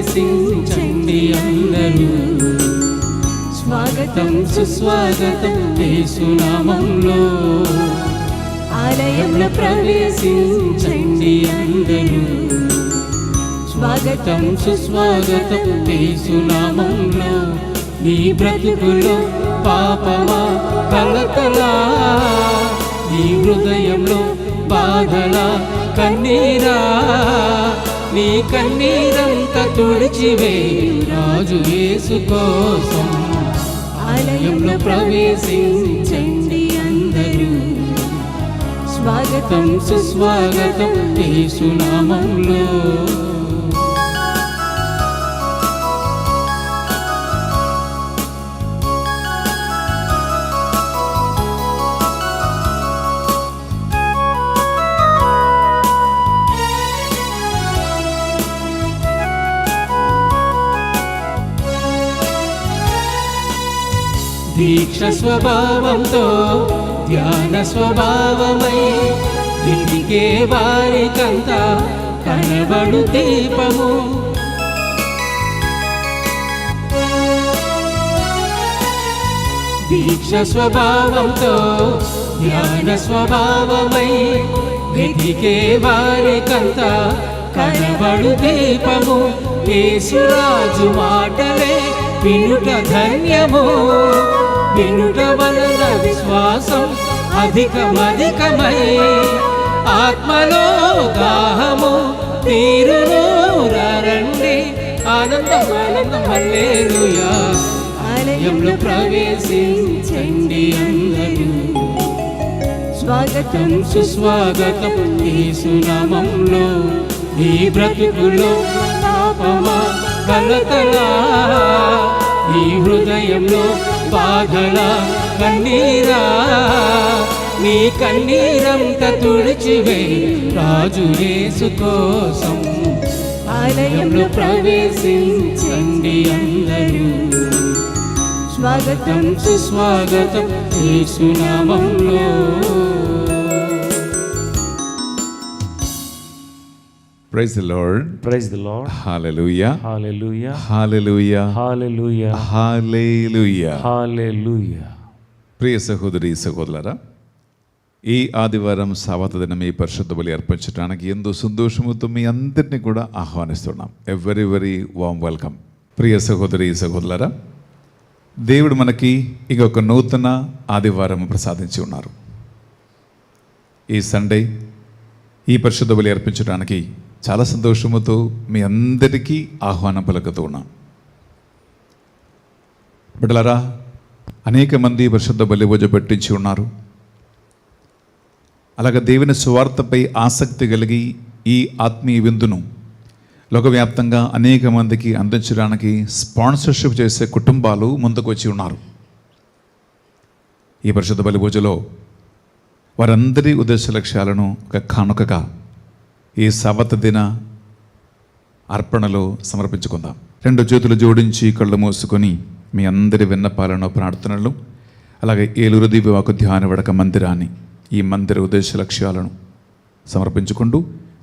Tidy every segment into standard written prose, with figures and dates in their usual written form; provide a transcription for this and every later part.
ప్రవేశించండి అందరూ. స్వాగతం సుస్వాగతం యేసు నామములో. ఆలయంలో ప్రవేశించండి అందరూ. స్వాగతం సుస్వాగతం యేసు నామములో. నీ బ్రతుకులో పాపమా కలకలా, నీ హృదయంలో బాధలా కన్నీరా, నీ కన్నీరంతా తుడిచివే రాజు యేసు కోసం. ఆలయంలో ప్రవేశించండి అందరూ. స్వాగతం సుస్వాగతం యేసు నామములో. దీక్ష స్వభావంతో ధ్యాన స్వభావమై వెతికే వారికంతా కనబడు దీపము. దీక్ష స్వభావంతో ధ్యాన స్వభావమై వెతికే వారికంతా కనబడు దీపము. యేసురాజు మాటలే వినుట ధన్యము. వినుట వలన విశ్వాసం అధికమధికమై ఆత్మలో దాహము తీరును. రండి ఆనందం ఆనందం హల్లెలూయా. ఆలయంలో ప్రవేశించండి అందరూ. స్వాగతం సుస్వాగతం యేసు నామములో. ఈ బ్రతుకులో పాపమా కలకలా, నీ హృదయంలో బాధలా కన్నీరా, నీ కన్నీరంతా తుడిచివే రాజు యేసు కోసం. ఆలయంలో ప్రవేశించండి అందరూ. స్వాగతం సుస్వాగతం యేసు నామములో. Praise the Lord. Praise the Lord. Hallelujah. Hallelujah. Hallelujah. Hallelujah. Hallelujah. Hallelujah. ప్రియ సహోదరి సహోదరులారా, ఈ ఆదివారం సావత దినం ఈ పరిశుద్ధ బలి అర్పించడానికి ఎంతో సంతోషముతో మీ అందరినీ కూడా ఆహ్వానిస్తున్నాం. Very very warm welcome. ప్రియ సహోదరి సహోదరులారా, దేవుడు మనకి ఇంకొక నూతన ఆదివారం ప్రసాదించి ఉన్నారు. ఈ సండే ఈ పరిశుద్ధ బలి అర్పించడానికి చాలా సంతోషముతో మీ అందరికీ ఆహ్వానం పలుకుతూ ఉన్నాం. బిడ్డలారా, అనేక మంది పరిశుద్ధ బలి పూజ పెట్టించి ఉన్నారు. అలాగే దేవుని సువార్తపై ఆసక్తి కలిగి ఈ ఆత్మీయ విందును లోకవ్యాప్తంగా అనేక మందికి అందించడానికి స్పాన్సర్షిప్ చేసే కుటుంబాలు ముందుకు వచ్చి ఉన్నారు. ఈ పరిశుద్ధ బలి పూజలో వారందరి ఉద్దేశ లక్ష్యాలను ఒక కానుకగా ఈ సవత దిన అర్పణలో సమర్పించుకుందాం. రెండు చేతులు జోడించి కళ్ళు మూసుకొని మీ అందరి విన్నపాలను ప్రార్థనలు, అలాగే ఏలూరు దివ్యవాకు ధ్యాన వడక మందిరాన్ని, ఈ మందిర ఉద్దేశ లక్ష్యాలను సమర్పించుకుంటూ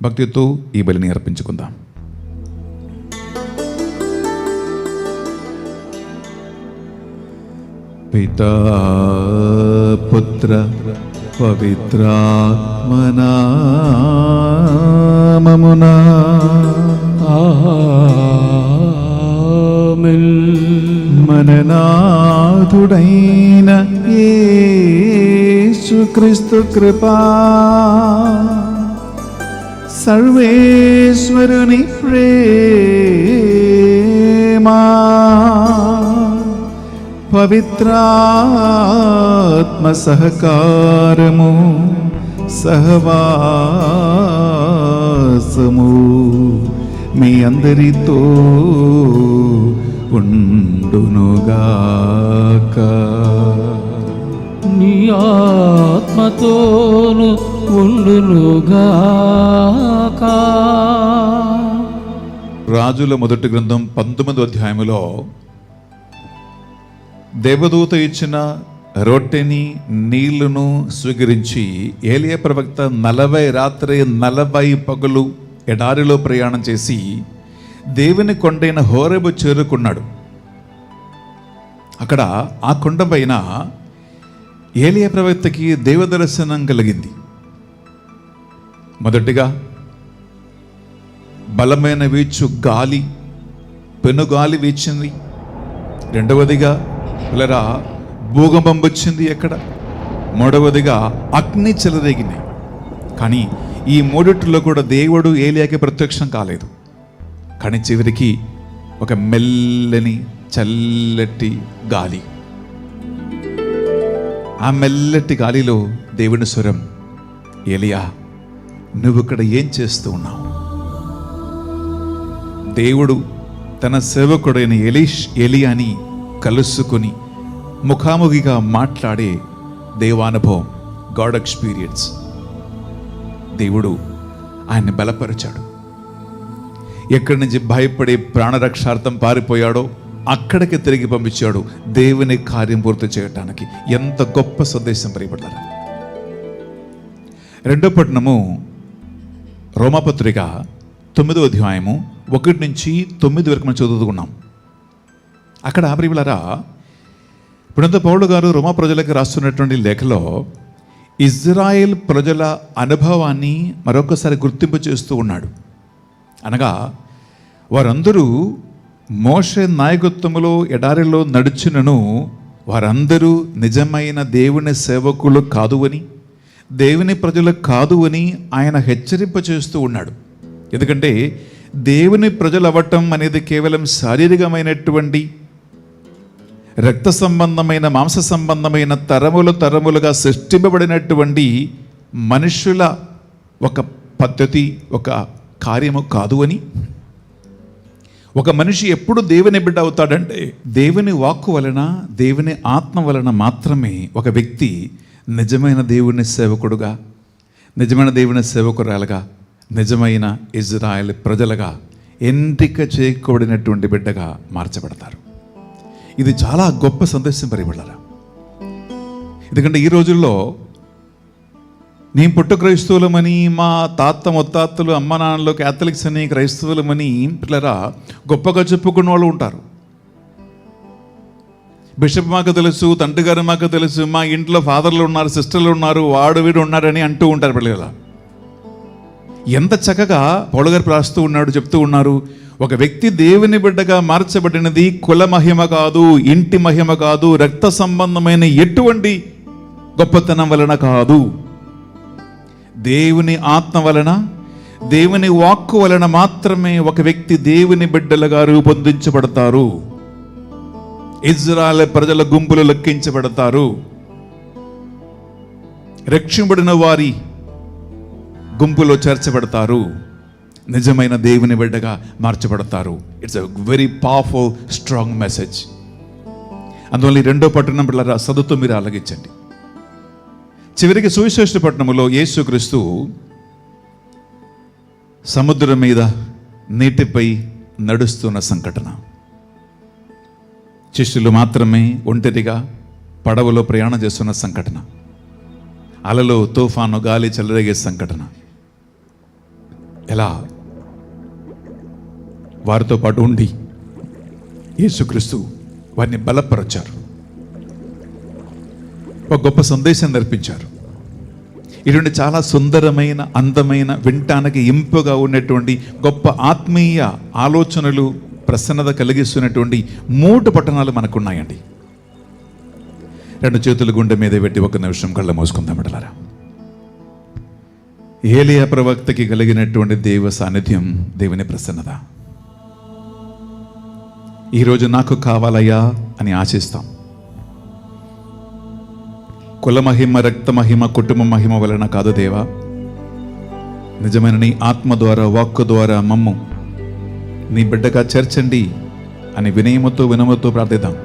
భక్తితో ఈ బలిని అర్పించుకుందాం. పితా పుత్ర పవిత్రాత్మనామమునా ఆమేన్. మననాథుడైన యేసుక్రీస్తు కృపా, సర్వేశ్వరుని ప్రేమా, పవిత్రాత్మ సహకారము సహవాసము మీ అందరితో ఉండునుగాక. నీ ఆత్మతోను ఉండునుగాక. రాజుల మొదటి గ్రంథం 19వ అధ్యాయములో దేవదూత ఇచ్చిన రొట్టెని నీళ్లను స్వీకరించి ఏలియా ప్రవక్త 40 రాత్రి 40 పగలు ఎడారిలో ప్రయాణం చేసి దేవుని కొండైన హోరేబు చేరుకున్నాడు. అక్కడ ఆ కొండ పైన ఏలియా ప్రవక్తకి దేవదర్శనం కలిగింది. మొదటిగా బలమైన వీచు గాలి, పెనుగాలి వీచింది. రెండవదిగా పిల్లరా భూకంపం వచ్చింది ఎక్కడ. మూడవదిగా అగ్ని చెలరేగినాయి. కానీ ఈ మూడిట్లో కూడా దేవుడు ఏలియాకి ప్రత్యక్షం కాలేదు. కానీ చివరికి ఒక మెల్లని చల్లటి గాలి, ఆ మెల్లటి గాలిలో దేవుని స్వరం, ఏలియా నువ్వు ఇక్కడ ఏం చేస్తూ ఉన్నావు? దేవుడు తన సేవకుడైన ఏలియాని కలుసుకొని ముఖాముఖిగా మాట్లాడే దేవానుభవం, గాడ్ ఎక్స్పీరియన్స్. దేవుడు ఆయన్ని బలపరిచాడు. ఎక్కడి నుంచి భయపడి ప్రాణరక్షార్థం పారిపోయాడో అక్కడికి తిరిగి పంపించాడు దేవుని కార్యం పూర్తి చేయటానికి. ఎంత గొప్ప సందేశం పరిపడ్డారు. రెండో పట్టణము రోమాపత్రిక 9వ అధ్యాయము 1 నుంచి 9 వరకు మనం చదువుకున్నాం. అక్కడ ప్రియులారా, ఇప్పుడంతా పౌలు గారు రోమా ప్రజలకు రాస్తున్నటువంటి లేఖలో ఇజ్రాయెల్ ప్రజల అనుభవాన్ని మరొకసారి గుర్తింపు చేస్తూ ఉన్నాడు. అనగా వారందరూ మోషే నాయకత్వములో ఎడారిలో నడిచినను వారందరూ నిజమైన దేవుని సేవకులు కాదు అని, దేవుని ప్రజలు కాదు అని ఆయన హెచ్చరింప చేస్తూ ఉన్నాడు. ఎందుకంటే దేవుని ప్రజలు అవ్వటం అనేది కేవలం శారీరకమైనటువంటి రక్త సంబంధమైన మాంస సంబంధమైన తరములుగా సృష్టింపబడినటువంటి మనుషుల ఒక పద్ధతి, ఒక కార్యము కాదు అని, ఒక మనిషి ఎప్పుడు దేవుని బిడ్డ అవుతాడంటే దేవుని వాక్కు వలన, దేవుని ఆత్మ వలన మాత్రమే ఒక వ్యక్తి నిజమైన దేవుని సేవకుడుగా, నిజమైన దేవుని సేవకురాలుగా, నిజమైన ఇజ్రాయెల్ ప్రజలుగా ఎంపిక చేయకూడనటువంటి బిడ్డగా మార్చబడతారు. ఇది చాలా గొప్ప సందేశం పరిబడారా. ఎందుకంటే ఈ రోజుల్లో నేను పుట్టు క్రైస్తవులమని, మా తాత ముత్తాతలు అమ్మ నాన్నలు క్యాథలిక్స్ అని క్రైస్తవులమని పిల్లరా గొప్పగా చెప్పుకున్న వాళ్ళు ఉంటారు. బిషప్ మాకు తెలుసు, తండ్రి గారు మాకు తెలుసు, మా ఇంట్లో ఫాదర్లు ఉన్నారు, సిస్టర్లు ఉన్నారు, వాడు వీడు ఉన్నారని అంటూ ఉంటారు పిల్లల. ఎంత చక్కగా పౌలు గారు రాస్తూ ఉన్నాడు, చెప్తూ ఉన్నారు. ఒక వ్యక్తి దేవుని బిడ్డగా మార్చబడినది కుల మహిమ కాదు, ఇంటి మహిమ కాదు, రక్త సంబంధమైన ఎటువంటి గొప్పతనం వలన కాదు, దేవుని ఆత్మ వలన, దేవుని వాక్కు వలన మాత్రమే ఒక వ్యక్తి దేవుని బిడ్డలుగా రూపొందించబడతారు. ఇజ్రాయెల్ ప్రజల గుంపులు లెక్కించబడతారు. రక్షింపబడిన వారి గుంపులో చేర్చబడతారు. నిజమైన దేవుని బిడ్డగా మార్చబడతారు. It's a very powerful strong message. అందువల్ల ఈ రెండో పట్టణం పిల్లరా చదువుతూ మీరు ఆలగించండి. చివరికి సువిశేష పట్టణంలో యేసుక్రీస్తు సముద్రం మీద నీటిపై నడుస్తున్న సంఘటన. శిష్యులు మాత్రమే ఒంటరిగా పడవలో ప్రయాణం చేస్తున్న సంఘటన. అలలు, తుఫాను, గాలి చెలరేగే సంఘటన. ఎలా వారితో పాటు ఉండి యేసుక్రీస్తు వారిని బలపరచారు, ఒక గొప్ప సందేశం నేర్పించారు. ఇటువంటి చాలా సుందరమైన, అందమైన, వినటానికి ఇంపుగా ఉన్నటువంటి గొప్ప ఆత్మీయ ఆలోచనలు, ప్రసన్నత కలిగిస్తున్నటువంటి 3 పట్టణాలు మనకున్నాయండి. 2 చేతుల గుండె మీద పెట్టి 1 నిమిషం కళ్ళ మోసుకుందాం బిడ్డలారా. ఏలియా ప్రవక్తకి కలిగినటువంటి దేవ సాన్నిధ్యం, దేవుని ప్రసన్నత ఈరోజు నాకు కావాలయ్యా అని ఆశిస్తాం. కుల మహిమ, రక్త మహిమ, కుటుంబ మహిమ వలన కాదు దేవా, నిజమైన నీ ఆత్మ ద్వారా, వాక్కు ద్వారా మమ్ము నీ బిడ్డగా చేర్చండి అని వినయముతో ప్రార్థిద్దాం.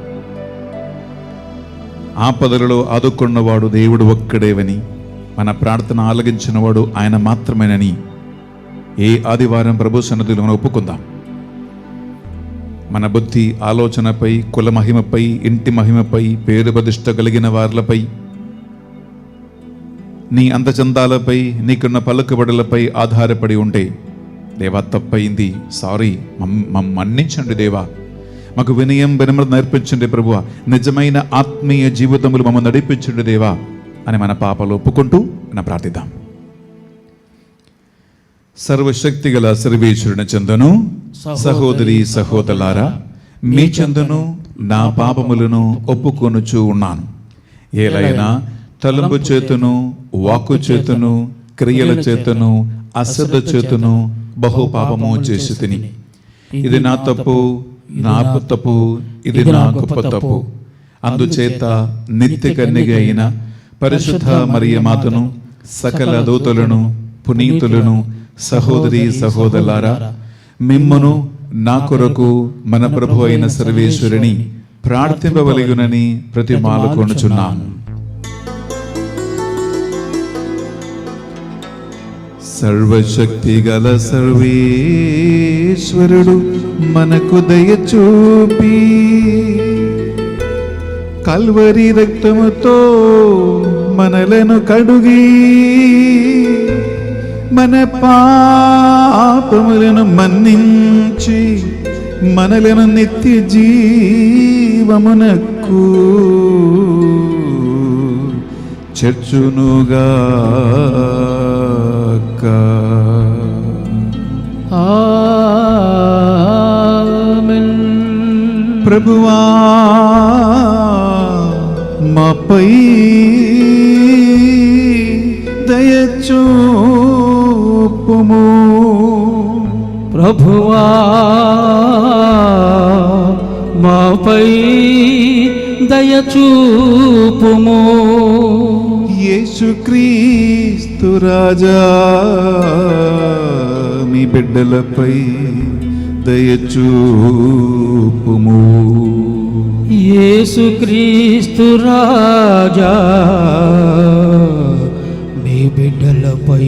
ఆపదలలో ఆదుకున్నవాడు దేవుడు ఒక్కడేవని, మన ప్రార్థన ఆలగించినవాడు ఆయన మాత్రమేనని ఏ ఆదివారం ప్రభు సన్నిధిలో మనం ఒప్పుకుందాం. మన బుద్ధి, ఆలోచనపై, కుల మహిమపై, ఇంటి మహిమపై, పేరు ప్రతిష్ట కలిగిన వారిపై, నీ అందచందాలపై, నీకున్న పలుకుబడులపై ఆధారపడి ఉంటే దేవా తప్పయింది, సారీ, మన్నించండి దేవా, మాకు వినయం వినమ్రత నేర్పించండి ప్రభువా, నిజమైన ఆత్మీయ జీవితములు మమ్మల్ని నడిపించండి దేవా అని మన పాపాలు ఒప్పుకుంటూ మనం ప్రార్థిద్దాం. సర్వశక్తి గల సర్వేశ్వరుని చెందును సహోదరి సహోదరులారా, మీ చెందును నా పాపములను ఒప్పుకొనుచూ ఉన్నాను. ఏలైనా తలంపు చేతును, వాక్కు చేతును, క్రియల చేతును, అశ్రద్ధ చేతును బహు పాపము చేసి తిని, ఇది నా తప్పు, నా తప్పు, ఇది నా గొప్ప తప్పు. అందుచేత నిత్య కన్యక అయిన పరిశుద్ధ మరియమాతను, సకల దూతలను, పునీతులను, సహోదరి సహోదరులారా, మిమ్మును నా కొరకు మన ప్రభు అయిన సర్వేశ్వరుని ప్రార్థింపవలెనునని ప్రతిమాలు కొనుచున్నాను. సర్వశక్తి గల సర్వేశ్వరుడు మనకు దయ చూపి కల్వరి రక్తముతో మనలను కడుగి మన పాపములను మన్నించి మనలను నిత్య జీవమునకు చేర్చునుగాక. ఆమేన్. ప్రభువా మాపై దయచూపుము. ప్రభువా మాపై దయచూపుము. యేసుక్రీస్తు రాజా మీ బిడ్డలపై దయచూపుము. యేసుక్రీస్తు రాజా మీ బిడ్డలపై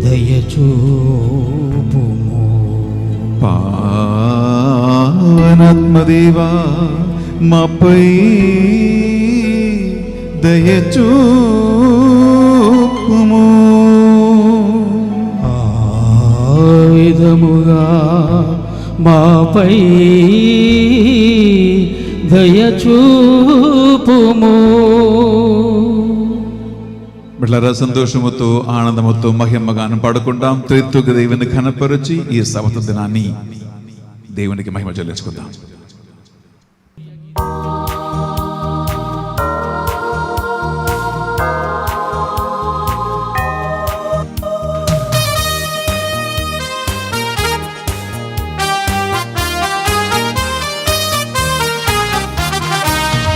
దయచూపుము. పావనాత్మదేవా మాపై దయచూపుము. ఆ విధముగా మాపై దయచూపుము. బిడ్డలారా, సంతోషముతో ఆనందముతో మహిమగానం పాడుకుంటాం. త్రిత్వక దేవుని ఘనపరచి ఈ సవత దినాన్ని దేవునికి మహిమ చెల్లించుకుందాం.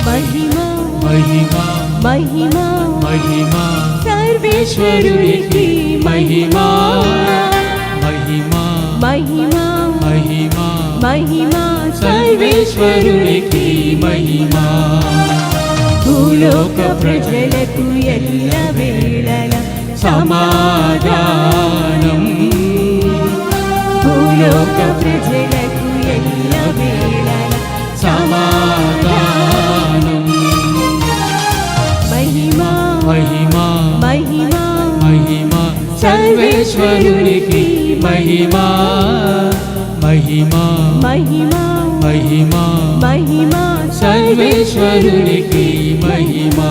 మహిమా మహిమా మహిమా మహిమా సర్వేశ్వరునికి మహిమా మహిమా మహిమా మహిమా మహిమా సర్వేశ్వరునికి మహిమా. భూలోక ప్రజలకు ఎల్ల వేళల సమాధానం, భూలోక ప్రజలకు ఎల్ల వేళల సమాధానం. మహిమా మహిమా మహిమా మహిమా సర్వేశ్వరునికి మహిమా మహిమా మహిమా మహిమా మహిమా సర్వేశ్వరునికి మహిమా.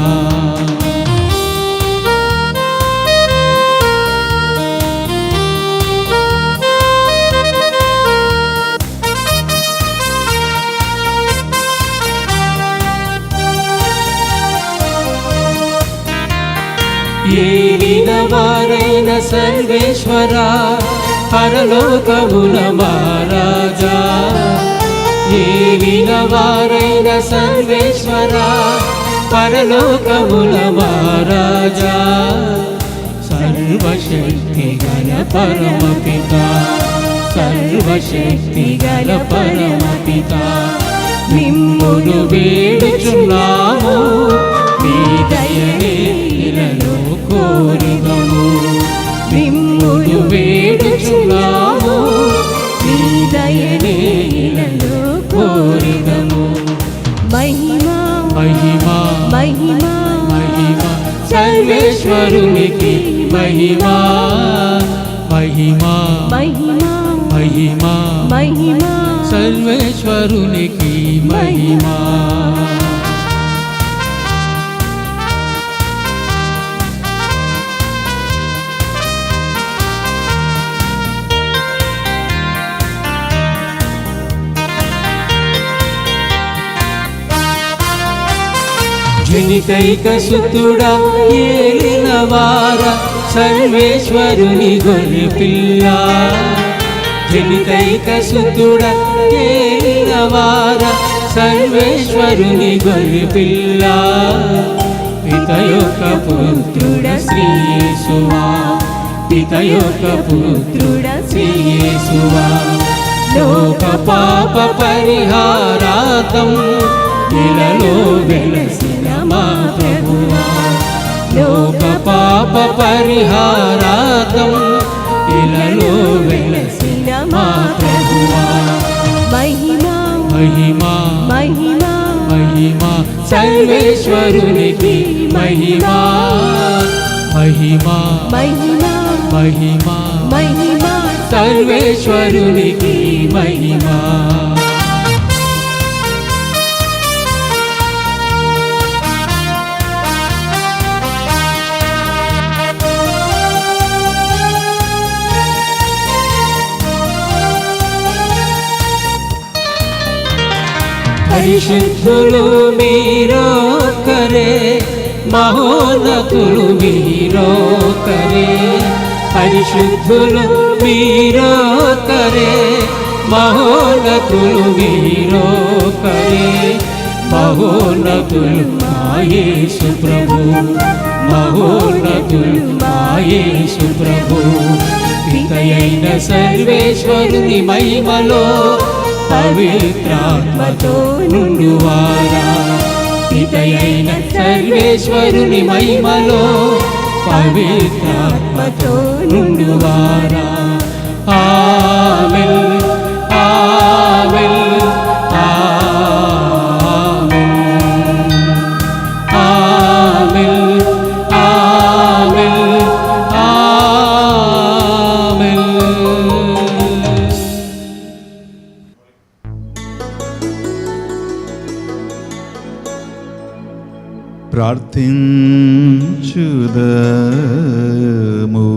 ఏలిన వారైన సర్వేశ్వరా, పరలోకముల మహారాజా. ఏలిన వారైన సర్వేశ్వరా, పరలోకముల మహారాజా. సర్వశక్తి గల పరమపిత, సర్వశక్తి గల పరమపిత, మిమ్మును వేడుచున్నాము, మీ దయనే ఇలలో కోరుదము. మిమ్మును వేడుచున్నాము, మీ దయనే ఇలలో కోరుదము. మహిమా మహిమా మహిమా మహిమా సర్వేశ్వరునికి మహిమా మహిమా మహిమా మహిమా మహిమా సర్వేశ్వరునికి మహిమా. జనికైక సుతుడా ఏలినవార సర్వేశ్వరుని గొర్రె పిల్ల. జనికైక సుతుడా ఏలినవార సర్వేశ్వరుని గొర్రె పిల్ల. పిత యొక్క పుత్రుడ శ్రీ యేసువా, పిత యొక్క పుత్రుడ శ్రీ యేసువా. లోక పాప పరిహారార్థం ఇలలో వెలసిన మా ప్రభువా. లోక పాప పరిహారార్థం ఇలలో వెలసిన మా ప్రభువా. మహిమా మహిమా మహిమా మహిమా సర్వేశ్వరునికి మహిమా. మహిమా మహిమా మహిమా మహిమా సర్వేశ్వరునికి మహిమా. పరిశుద్ధులు మీరొక్కరే, మహోన్నతులు మీరొక్కరే. పరిశుద్ధులు మీరొక్కరే, మహోన్నతులు మీరొక్కరే. మహోన్నతులు మా యేసు ప్రభు, మహోన్నతులు మా యేసు ప్రభు. పితయైన సర్వేశ్వరుని మహిమలో పవిత్రాత్మతో నుండువారా. పితయైన సర్వేశ్వరుని మహిమలో పవిత్రాత్మతో నుండువారా. ఆమేన్ ఆమేన్ ఆమేన్ ఆమేన్ ఆమేన్. ప్రార్థించుదము.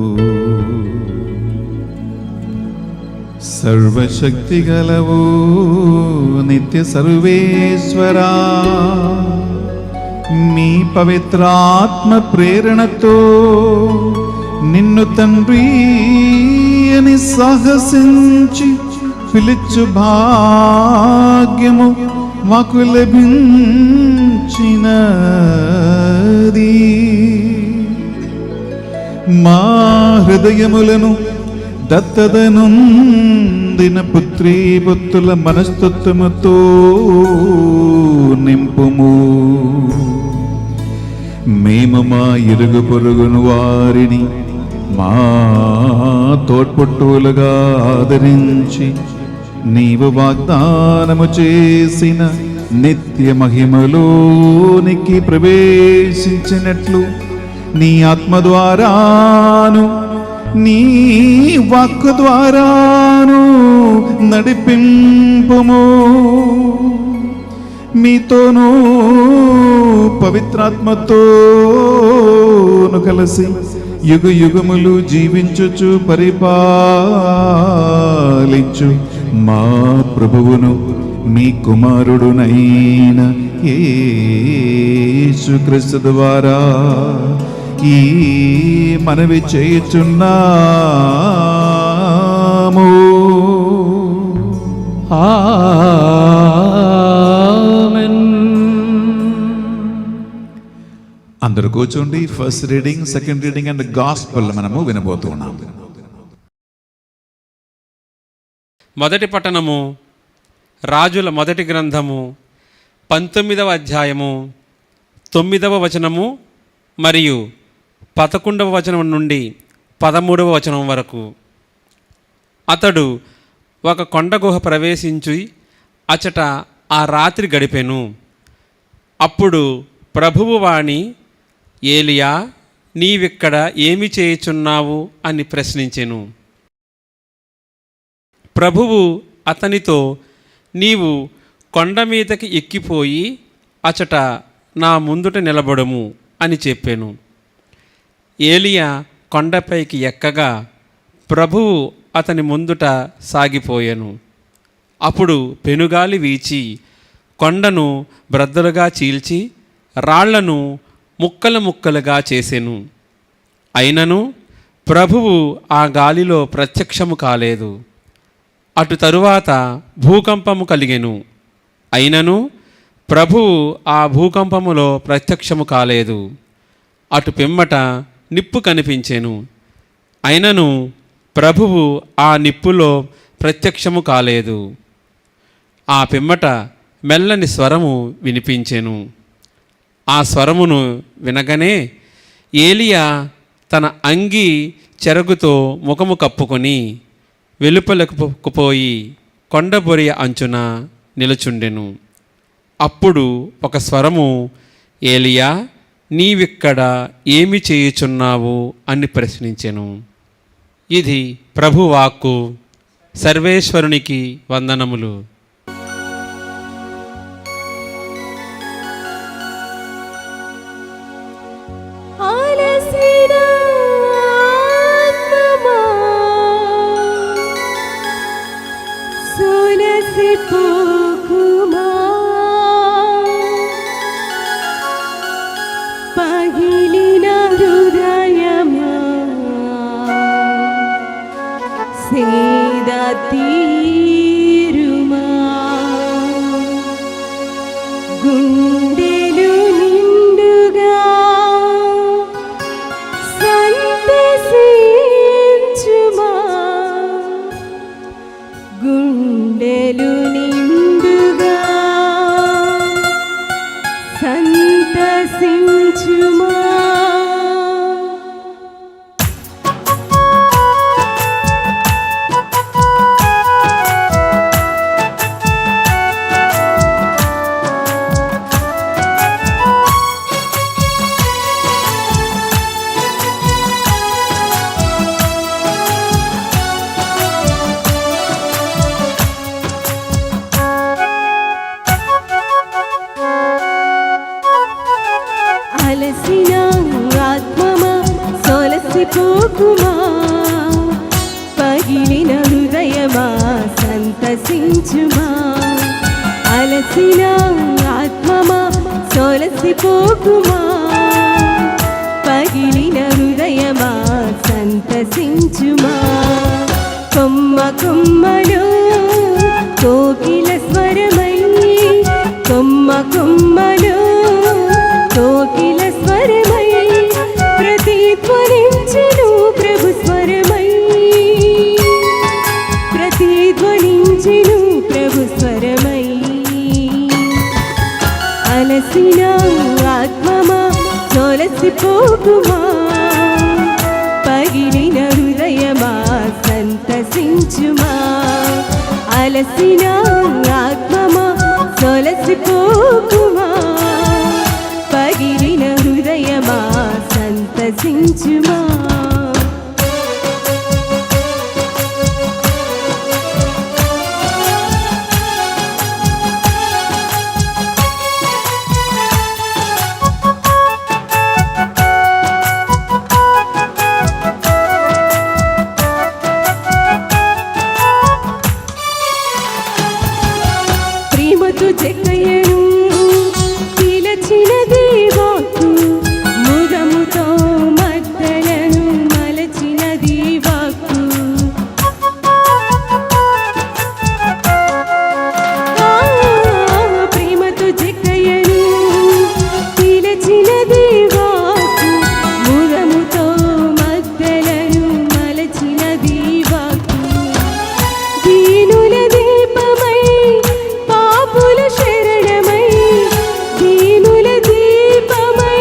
సర్వశక్తి గలవు నిత్య సర్వేశ్వరా, మీ పవిత్రాత్మ ప్రేరణతో నిన్ను తండ్రి అని సాహసించి పిలుచు భాగ్యము మాకు లభించినది. మా హృదయములను దత్తదనుందిన పుత్రీ పుత్రుల మనస్తత్వముతో నింపుము. మేము మా ఇరుగు పొరుగును వారిని మా తోడ్పట్టులుగా ఆదరించి నీవు వాగ్దానము చేసిన నిత్య మహిమలోనికి ప్రవేశించినట్లు నీ ఆత్మ ద్వారాను నీ వాక్కు ద్వారాను నడిపింపుము. మీతోనూ పవిత్రాత్మతోను కలిసి యుగ యుగములు జీవించుచు పరిపాలించు మా ప్రభువును మీ కుమారుడునైన యేసుక్రీస్తు ద్వారా ఈ మనవి చేయుచున్నాము. ఆమేన్. అందరూ కూర్చోండి. First reading, second reading and gospel మనము వినబోతున్నాం. మొదటి పట్టణము రాజుల మొదటి గ్రంథము 19వ అధ్యాయము 9వ వచనము మరియు 11వ వచనం నుండి 13వ వచనం వరకు. అతడు ఒక కొండ గుహ ప్రవేశించి అచట ఆ రాత్రి గడిపెను. అప్పుడు ప్రభువు వాణి, ఏలియా నీవిక్కడ ఏమి చేయుచున్నావు అని ప్రశ్నించెను. ప్రభువు అతనితో, నీవు కొండ మీదకి ఎక్కిపోయి అచట నా ముందుట నిలబడము అని చెప్పాను. ఏలియా కొండపైకి ఎక్కగా ప్రభువు అతని ముందుట సాగిపోయాను. అప్పుడు పెనుగాలి వీచి కొండను బ్రద్దలుగా చీల్చి రాళ్లను ముక్కలు ముక్కలుగా చేసెను. అయినను ప్రభువు ఆ గాలిలో ప్రత్యక్షము కాలేదు. అటు తరువాత భూకంపము కలిగెను. అయినను ప్రభువు ఆ భూకంపములో ప్రత్యక్షము కాలేదు. అటు పిమ్మట నిప్పు కనిపించెను. అయినను ప్రభువు ఆ నిప్పులో ప్రత్యక్షము కాలేదు. ఆ పిమ్మట మెల్లని స్వరము వినిపించెను. ఆ స్వరమును వినగానే ఏలియా తన అంగీ చెరగుతో ముఖము కప్పుకొని వెలుపలకు పోయి కొండబొరియ అంచున నిలుచుండెను. అప్పుడు ఒక స్వరము, ఏలియా, నీవిక్కడ ఏమి చేయుచున్నావు అని ప్రశ్నించెను. ఇది ప్రభువాక్కు. సర్వేశ్వరునికి వందనములు. గుండెలు నిండుగా సంతసించుమా, గుండెలు నిండుగా సంతసించుమా. అలసిన ఆత్మమా సొలసిపోకుమా, పగిలిన హృదయమా సంతసించుమా. అలసిన ఆత్మమా సొలసిపోకుమా, పగిలిన హృదయమా సంతసించుమా. కొమ్మ కొమ్మలో కోకిల స్వరమై, కొమ్మ కొమ్మలో కోకిల స్వరమై ప్రతిధ్వనించెను ప్రభు స్వరమై, ప్రతిధ్వనించెను ప్రభు స్వరమై. అలసిన ఆత్మమా సొలసిపోకుమా, పగిలిన హృదయమా సంతసించుమా. అలసిన ఆత్మమా సొలసిపోకుమా, పగిలిన హృదయమా సంతసించుమా. ప్రేమతో చెక్కయ్యను పిలచినది వాక్కు, ముగముతో మద్దలను మలచినది వాక్కు. ప్రేమతో చెక్కయ్యను పిలచినది వాక్కు, ముగముతో మద్దలను మలచినది వాక్కు. దీనుల దీపమై పాపుల శరణమై, దీనుల దీపమై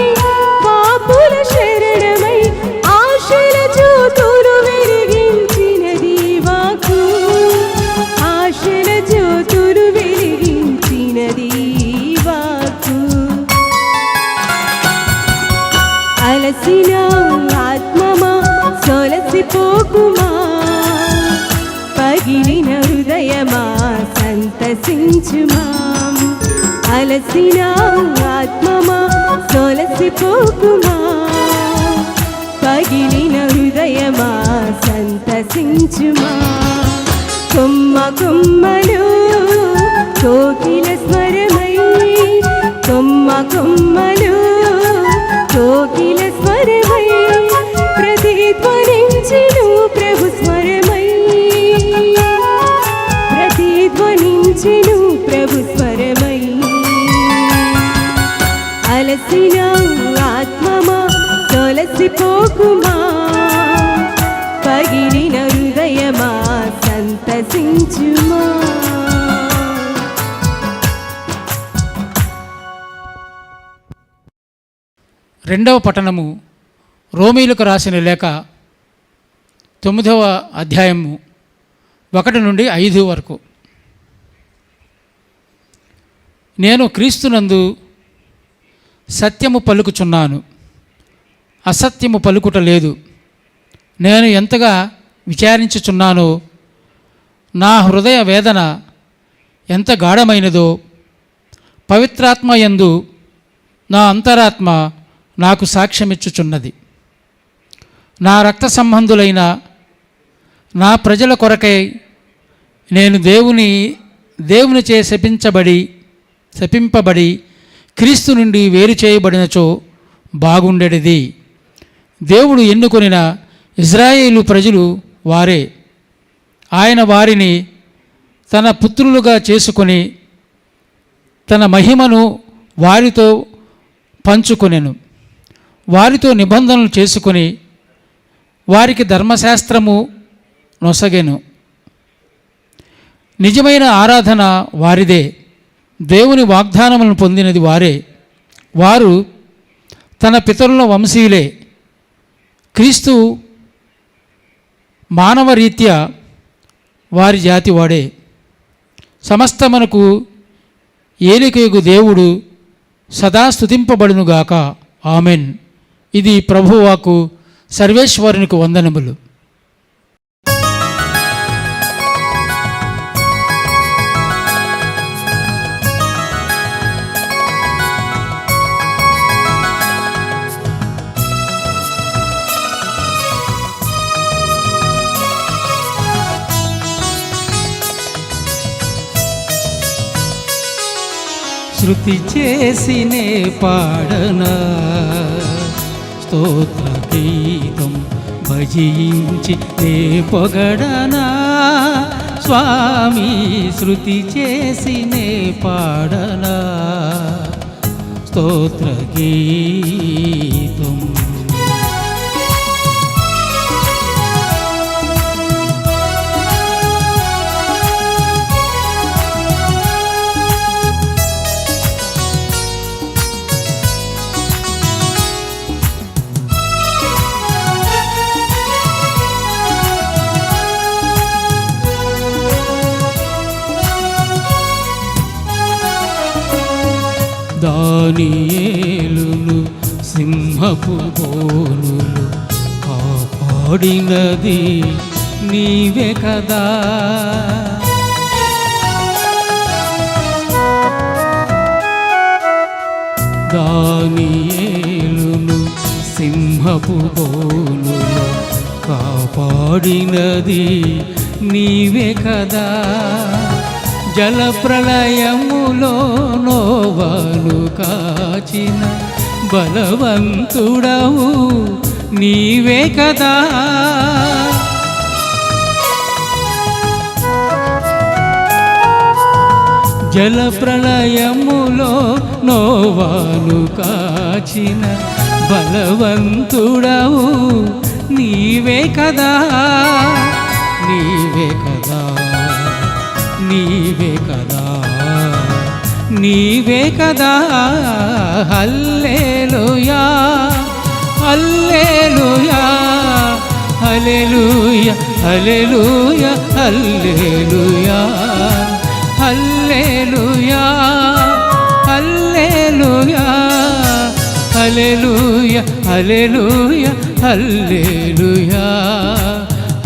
పాపుల శరణమై ఆశల జ్యోతులు వెలిగించినది వాక్కు, ఆశల జ్యోతులు వెలిగించినది వాక్కు. అలసిన ఆత్మమా సొలసిపోకుమా, పగిలిన హృదయమా సంతసించుమా అలసిన ఆత్మమా సొలసిపోకుమా పగిలిన హృదయమా సంతసించుమా కొమ్మ కొమ్మలు కోకిల స్వరమై కొమ్మ కొమ్మలు కోకిల స్వరమై ప్రతిధ్వనించెను ప్రభు స్వరమై ప్రతిధ్వనించెను ప్రభు స్వరమై అలసిన ఆత్మమా తొలసిపోకుమా పగిలిన హృదయమా సంతసించుమా. రెండవ పట్టణము రోమీలకు రాసిన లేఖ 9వ అధ్యాయము 1 నుండి 5 వరకు. నేను క్రీస్తునందు సత్యము పలుకుచున్నాను, అసత్యము పలుకుట లేదు. నేను ఎంతగా విచారించుచున్నానో, నా హృదయ వేదన ఎంత గాఢమైనదో పవిత్రాత్మ యందు నా అంతరాత్మ నాకు సాక్ష్యమిచ్చుచున్నది. నా రక్త సంబంధులైన నా ప్రజల కొరకై నేను దేవునిచే శపింపబడి క్రీస్తు నుండి వేరు చేయబడినచో బాగుండేది. దేవుడు ఎన్నుకొనిన ఇజ్రాయేలు ప్రజలు వారే. ఆయన వారిని తన పుత్రులుగా చేసుకొని తన మహిమను వారితో పంచుకొనెను. వారితో నిబంధనలు చేసుకొని వారికి ధర్మశాస్త్రము నొసగెను. నిజమైన ఆరాధన వారిదే, దేవుని వాగ్దానములను పొందినది వారే. వారు తన పితరుల వంశీయులే. క్రీస్తు మానవ రీత్యా వారి జాతి వాడే. సమస్తమునకు ఏలికయగు దేవుడు సదా స్తుతింపబడునుగాక. ఆమెన్. ఇది ప్రభువాకు. సర్వేశ్వరునికి వందనములు. శృతి చేసినే పాడనా స్తోత్ర గీతం భజించి నే పొగడనా స్వామి. శృతి చేసినే పాడనా స్తోత్ర గీతం. దానియేలును సింహపు బోనులు కాపాడినది నీవే కదా. దానియేలును సింహపు బోనులు కాపాడినది నీవే కదా. జలప్రళయములో నోవాను కాచిన బలవంతుడవు నీవే కదా. జలప్రళయములో నోవాను కాచిన బలవంతుడవు నీవే కదా. నీవే కదా, నీవే కదా, నీవే కదా. హల్లెలూయా, హల్లెలూయా, హల్లెలూయా, హల్లెలూయా, హల్లెలూయా, హల్లెలూయా, హల్లెలూయా, హల్లెలూయా, హల్లెలూయా, హల్లెలూయా,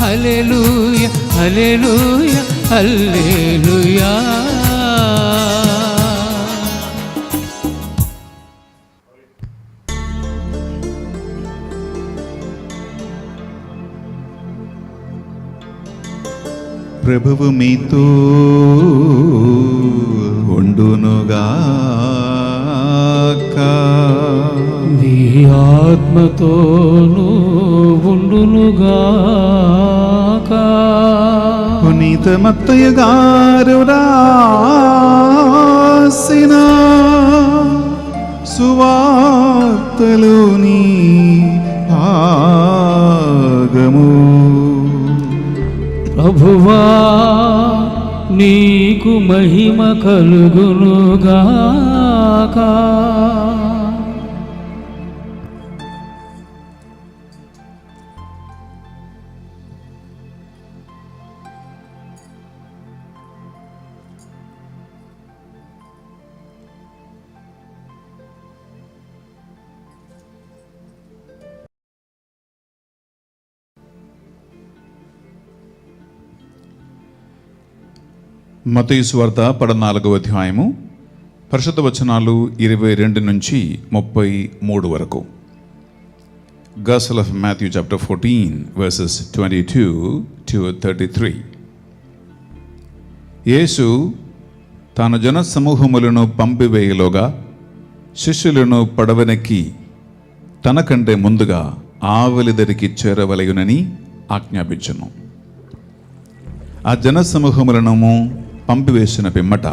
హల్లెలూయా, హల్లెలూయా, హల్లెలూయా. ప్రభువు మీతో ఉండునుగాక. నీ ఆత్మతోనూ ఉండునుగాక. పునీత మత్తయ్య గారు రాసిన సువార్తలోని భాగము. ప్రభువా నీకు మహిమ కలుగునుగాక. మత్తయి సువార్త 14వ అధ్యాయము పరిశుద్ధ వచనాలు 22 నుంచి 33 వరకు. Gospel of Matthew chapter 14 verses 22 to 33. యేసు తాను జన సమూహములను పంపివేయలోగా శిష్యులను పడవనెక్కి తనకంటే ముందుగా ఆవలి దరికి చేరవలయునని ఆజ్ఞాపించెను. ఆ జన సమూహములను పంపివేసిన పిమ్మట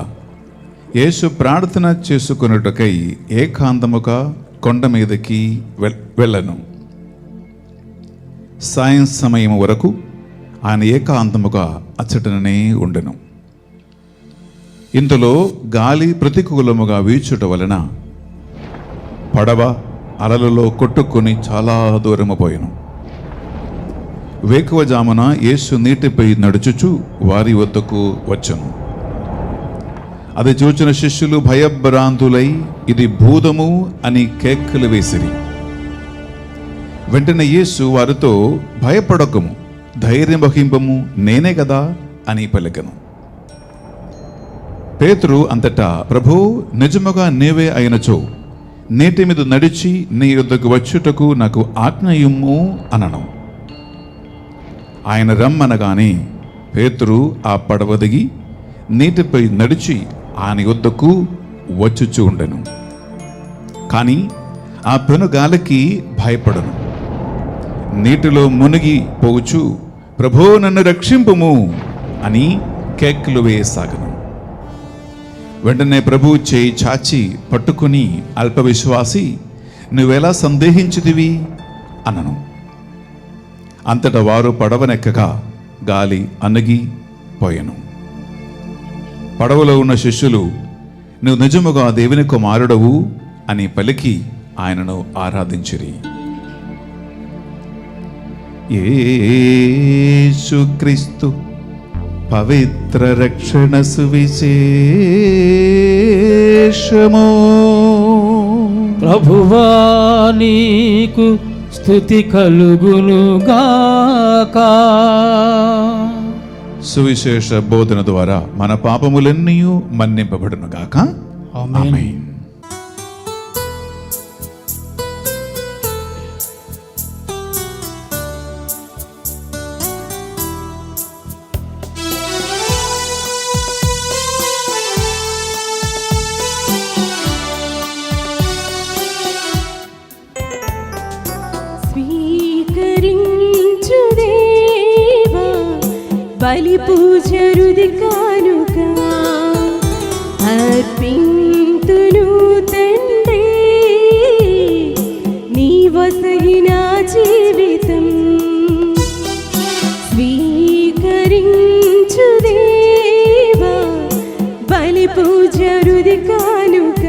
యేసు ప్రార్థన చేసుకొనుటకై ఏకాంతముగా కొండ మీదకి వెళ్ళను. సాయం సమయం వరకు ఆయన ఏకాంతముగా అచ్చటనే ఉండెను. ఇంతలో గాలి ప్రతికూలముగా వీచుట వలన పడవ అలలలో కొట్టుకొని చాలా దూరము పోయెను. వేకువజామున యేసు నీటిపై నడుచుచు వారి వద్దకు వచ్చెను. అది చూచిన శిష్యులు భయభ్రాంతులై ఇది భూతము అని కేకలు వేసిరి. వెంటనే యేసు వారితో భయపడకము, ధైర్యం వహింపము, నేనే కదా అని పలికెను. పేతురు అంతటా ప్రభూ, నిజముగా నీవే అయినచో నీటి మీద నడిచి నీ యొద్దకు వచ్చుటకు నాకు ఆజ్ఞయిమ్ము అనను. ఆయన రమ్మనగానే పేతురు ఆ పడవ దిగి నీటిపై నడిచి ఆయన యొద్దకు వచ్చుచూ ఉండెను. కానీ ఆ పెనుగాలికి భయపడను. నీటిలో మునిగి పోవచ్చు, ప్రభో నన్ను రక్షింపుము అని కేకలు వేయసాగను. వెంటనే ప్రభు చేయి చాచి పట్టుకుని అల్పవిశ్వాసి, నువ్వెలా సందేహించితివి అనను. అంతటా వారు పడవనెక్కగా గాలి అణగి పోయెను. పడవలో ఉన్న శిష్యులు, నువ్వు నిజముగా దేవుని కుమారుడవు అని పలికి ఆయనను ఆరాధించిరి. యేసుక్రీస్తు పవిత్ర రక్షణ సువిశేషము. ప్రభువా నీకు స్తుతి కలుగునుగాక. సువిశేష బోధన ద్వారా మన పాపములన్నీ మన్నింపబడునుగాక. ఆమేన్. స్వీకరించు దేవా బలి పూజ రుది కానుక, అర్పింతును తండ్రి నీ వసగిన జీవితం. స్వీకరించు దేవా బలి పూజ రుది కానుక,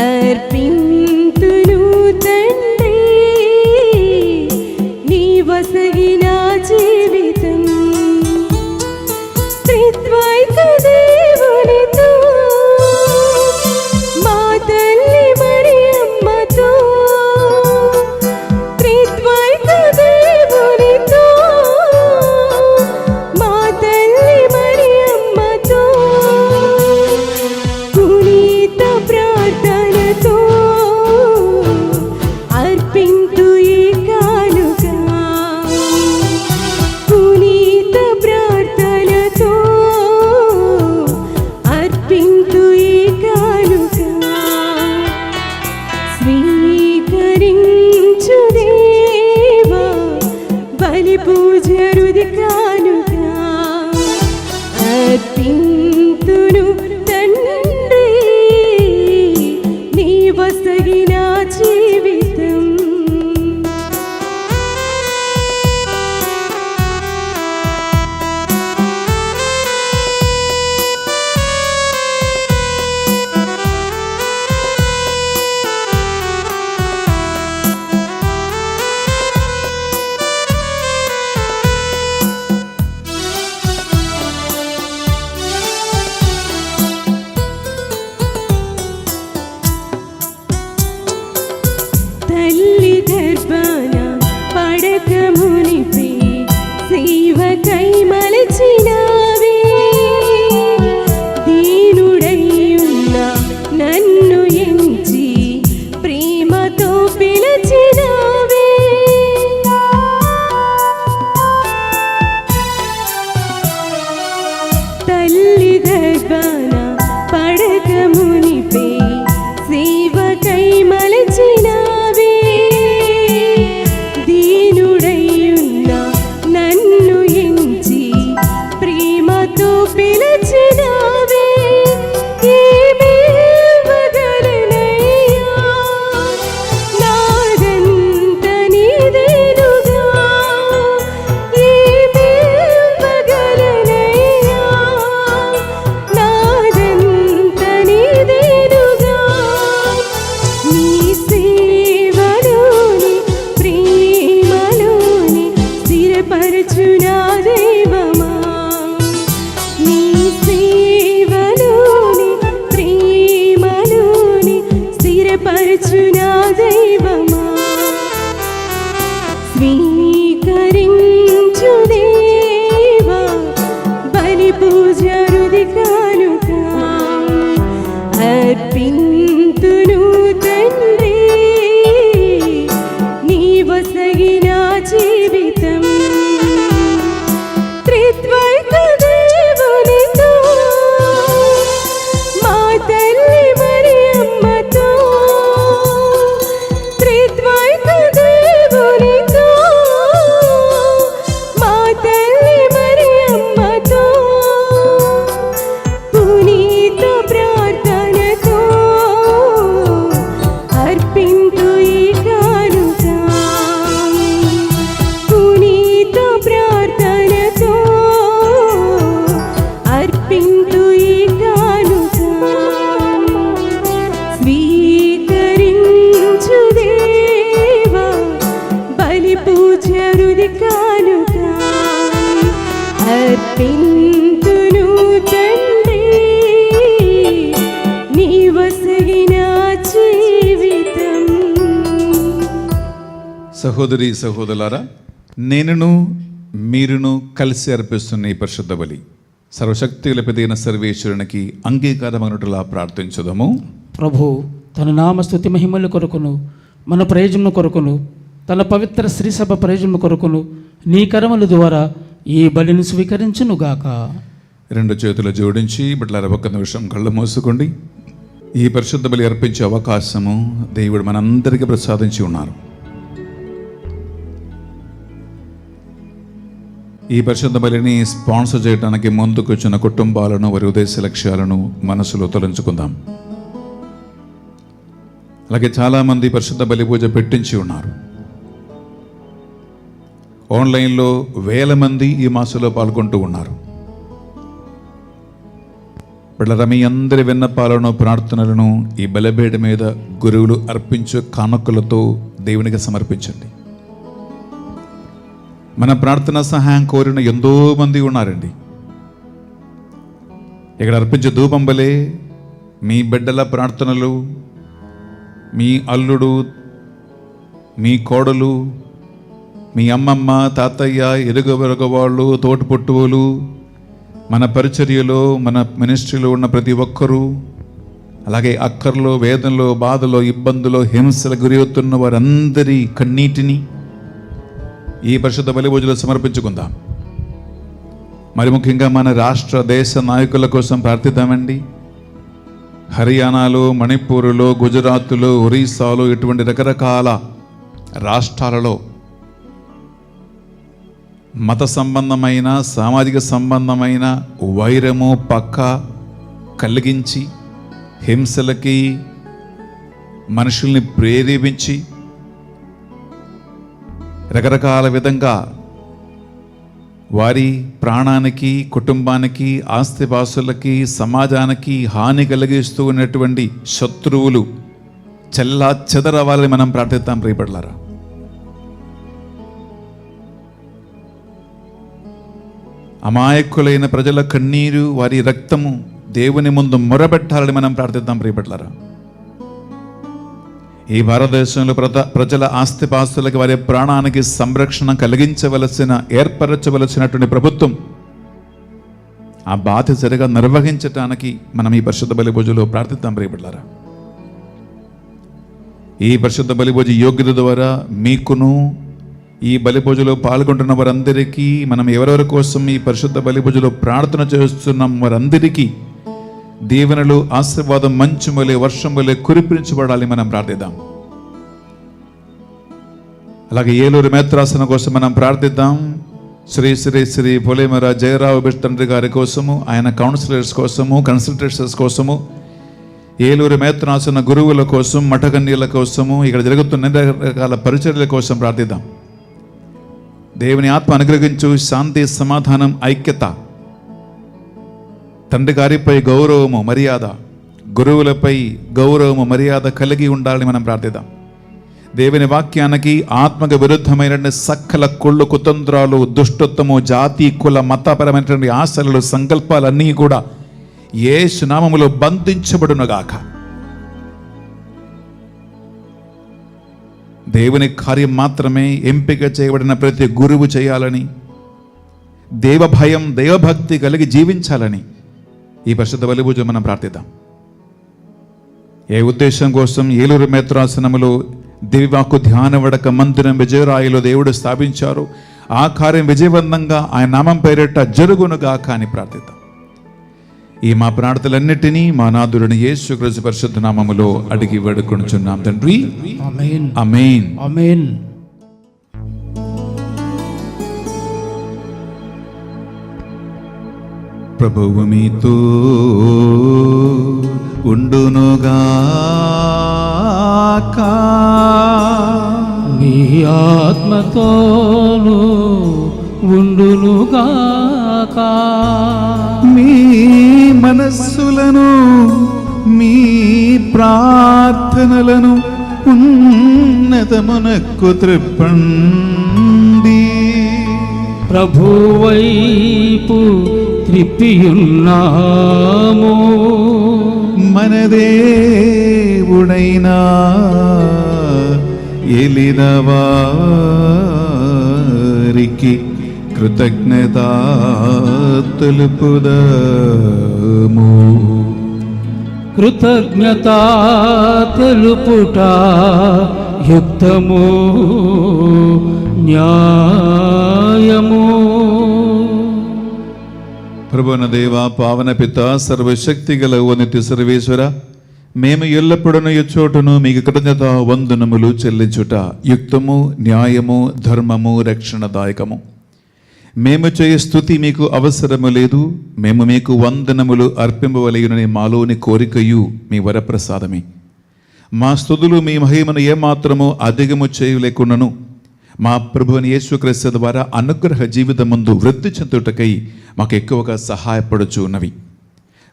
అర్పింతును తండ్రి నీ వసగిన జీవితం. త్రిద్వైత దేవునితో హృది కానుగా అర్పింతును తండ్రి నీ వసగిన జీవితం. తల్లి గర్భాన పడక మునిపే సేవకై మలచినావే దీనుడయ్యున్న నన్ను ఎంచి ప్రేమతో పిలచినావే. తల్లి గర్భాన పడక మునిపే సేవకై మలచినావే దీనుడయ్యున్న నన్ను ఎంచి ప్రేమతో పిలచినావే. ఏమివ్వగలనయ్యా నాదంత నీదేనుగా ఏమివ్వగలనయ్యా నాదంత నీదేనుగా నీ సేవలోని ప్రేమలోని స్థిరపరచు నా దైవమా నీ సేవలోని ప్రేమలోని స్థిరపరచు నా దైవమా. స్వీకరించు దేవా బలి పూజ హృది కానుగా అర్పింతును తండ్రి నీ వసగిన జీవితం. త్రిత్వైక దేవునితో మా తల్లి మరియమ్మతో త్రిత్వైక దేవునితో మా తల్లి మరియమ్మతో పునీత ప్రార్థనతో అర్పింతు ఈ కానుగా పునీత ప్రార్థనతో అర్పింతు ఈ కానుగా. స్వీకరించు దేవా బలి పూజ హృది కానుగా అర్పింతును తండ్రి నీ వసగిన జీవితం. సహోదరి సహోదరులారా, నేనును మీరును కలిసి అర్పిస్తున్న ఈ పరిశుద్ధ బలి సర్వశక్తుల పెదైన సర్వేశ్వరునికి అంగీకారమనుటలా ప్రార్థించుదము. ప్రభు తన నామస్తుతి మహిమల కొరకును మన ప్రయోజనం కొరకును తన పవిత్ర శ్రీసభ ప్రయోజనం కొరకును నీ కరముల ద్వారా ఈ బలిని స్వీకరించునుగాక. రెండు చేతులు జోడించి బిడ్డలారా ఒక్క నిమిషం కళ్ళు మూసుకోండి. ఈ పరిశుద్ధ బలి అర్పించే అవకాశము దేవుడు మనందరికీ ప్రసాదించి ఉన్నారు. ఈ పరిశుద్ధ బలిని స్పాన్సర్ చేయడానికి ముందుకు వచ్చిన కుటుంబాలను వారి ఉద్దేశ లక్ష్యాలను మనసులో తొలగించుకుందాం. అలాగే చాలామంది పరిశుద్ధ బలి పూజ పెట్టించి ఉన్నారు. ఆన్లైన్లో వేల మంది ఈ మాసంలో పాల్గొంటూ ఉన్నారు. బిడ్డలారా, మీ అందరి విన్నపాలను ప్రార్థనలను ఈ బలిపీఠ మీద గురువులు అర్పించే కానుకలతో దేవునికి సమర్పించండి. మన ప్రార్థన సహాయం కోరిన ఎంతో మంది ఉన్నారండి. ఇక్కడ అర్పించే ధూపం బలే మీ బిడ్డల ప్రార్థనలు, మీ అల్లుడు, మీ కోడలు, మీ అమ్మమ్మ, తాతయ్య, ఎరుగ వాళ్ళు, తోటిపుట్టువులు, మన పరిచర్యలో మన మినిస్ట్రీలో ఉన్న ప్రతి ఒక్కరూ, అలాగే అక్కర్లో, వేదనలో, బాధలో, ఇబ్బందులో, హింసల గురి అవుతున్న వారందరి కన్నీటిని ఈ పరిశుద్ధ బలి పూజలో సమర్పించుకుందాం. మరి ముఖ్యంగా మన రాష్ట్ర దేశ నాయకుల కోసం ప్రార్థిద్దామండి. హర్యానాలో, మణిపూర్లో, గుజరాత్లో, ఒరిస్సాలో ఇటువంటి రకరకాల రాష్ట్రాలలో మత సంబంధమైన సామాజిక సంబంధమైన వైరము పక్క కలిగించి హింసలకి మనుషుల్ని ప్రేరేపించి రకరకాల విధంగా వారి ప్రాణానికి, కుటుంబానికి, ఆస్తిపాస్తులకి, సమాజానికి హాని కలిగిస్తూ ఉన్నటువంటి శత్రువులు చెల్లా చెదరవ్వాలని మనం ప్రార్థిద్దాం ప్రియపడలారా. అమాయకులైన ప్రజల కన్నీరు, వారి రక్తము దేవుని ముందు మొరబెట్టాలని మనం ప్రార్థిద్దాం ప్రియపడలారా. ఈ భారతదేశంలో ప్రజల ఆస్తిపాస్తులకి, వారి ప్రాణానికి సంరక్షణ కలిగించవలసిన, ఏర్పరచవలసినటువంటి ప్రభుత్వం ఆ బాధ్యతగా నిర్వహించటానికి మనం ఈ పరిశుద్ధ బలి పూజలో ప్రార్థిద్దాం ప్రియపడలారా. ఈ పరిశుద్ధ బలి పూజ యోగ్యత ద్వారా మీకును, ఈ బలి పూజలో పాల్గొంటున్న వారందరికీ, మనం ఎవరెవరి కోసం ఈ పరిశుద్ధ బలి పూజలో ప్రార్థన చేస్తున్నాం వారందరికీ దీవెనలు, ఆశీర్వాదం మంచు వలె, వర్షం వలె కురిపించబడాలి మనం ప్రార్థిద్దాం. అలాగే ఏలూరు మేత్రాసన కోసం మనం ప్రార్థిద్దాం. శ్రీ శ్రీ శ్రీ పొలేమర జయరావు బిష్ట తండ్రి గారి కోసము, ఆయన కౌన్సిలర్స్ కోసము, కన్సల్టేషన్స్ కోసము, ఏలూరు మేత్రాసన గురువుల కోసం, మఠకన్యల కోసము, ఇక్కడ జరుగుతున్న రకాల పరిచర్యల కోసం ప్రార్థిద్దాం. దేవుని ఆత్మ అనుగ్రహించు శాంతి, సమాధానం, ఐక్యత, తండ్రి గారిపై గౌరవము, మర్యాద, గురువులపై గౌరవము, మర్యాద కలిగి ఉండాలని మనం ప్రార్థిద్దాం. దేవుని వాక్యానికి ఆత్మకు విరుద్ధమైనటువంటి సకల కుళ్ళు, కుతంత్రాలు, దుష్టత్వము, జాతి, కుల, మతపరమైనటువంటి ఆశలు, సంకల్పాలన్నీ కూడా యేసు నామములో బంధించబడునుగాక. దేవుని కార్యం మాత్రమే ఎంపిక చేయబడిన ప్రతి గురువు చేయాలని, దేవ భయం, దైవభక్తి కలిగి జీవించాలని ఈ పరిశుద్ధ బలి పూజ మనం ప్రార్థిద్దాం. ఏ ఉద్దేశం కోసం ఏలూరు మేత్రాసనములో దివ్యవాక్కు ధ్యాన వడక మందిరం విజయరాయిలో దేవుడు స్థాపించారు, ఆ కార్యం విజయవంతంగా ఆయన నామం పేరిట జరుగునుగాక అని ప్రార్థిద్దాం. ఈ మా ప్రార్థనలన్నిటినీ మా నాథుడిని యేసుక్రీస్తు పరిశుద్ధ నామములో అడిగి వేడుకొనుచున్నాం తండ్రి. ఆమేన్. ఆమేన్. ఆమేన్. ప్రభువు మీతో ఉండునుగాక. మీ ఆత్మతోను ఉండునుగాక. మీ మనస్సులను, మీ ప్రార్థనలను ఉన్నతమునకు త్రిప్పండి. ప్రభువైపు త్రిప్పియున్నాము. మన దేవుడైనా ఏలిన వారికి కృతజ్ఞత తెలుపుదము. కృతజ్ఞత తెలుపుట యుక్తము, న్యాయము. ప్రభువున దేవా, పావన పిత, సర్వశక్తి గల ఓ నిత్య సర్వేశ్వర, మేము ఎల్లప్పుడూ చోటును మీకు కృతజ్ఞత వందనములు చెల్లించుట యుక్తము, న్యాయము, ధర్మము, రక్షణదాయకము. మేము చేయ స్తుతి మీకు అవసరము లేదు, మేము మీకు వందనములు అర్పింపవలయునని మాలోని కోరికయు మీ వరప్రసాదమే. మా స్తుతులు మీ మహిమను ఏమాత్రము అధికము చేయలేకున్నను మా ప్రభువుని యేసుక్రీస్తు ద్వారా అనుగ్రహ జీవితం ముందు వృద్ధి చెందుటకై మాకు ఎక్కువగా సహాయపడుచు ఉన్నవి.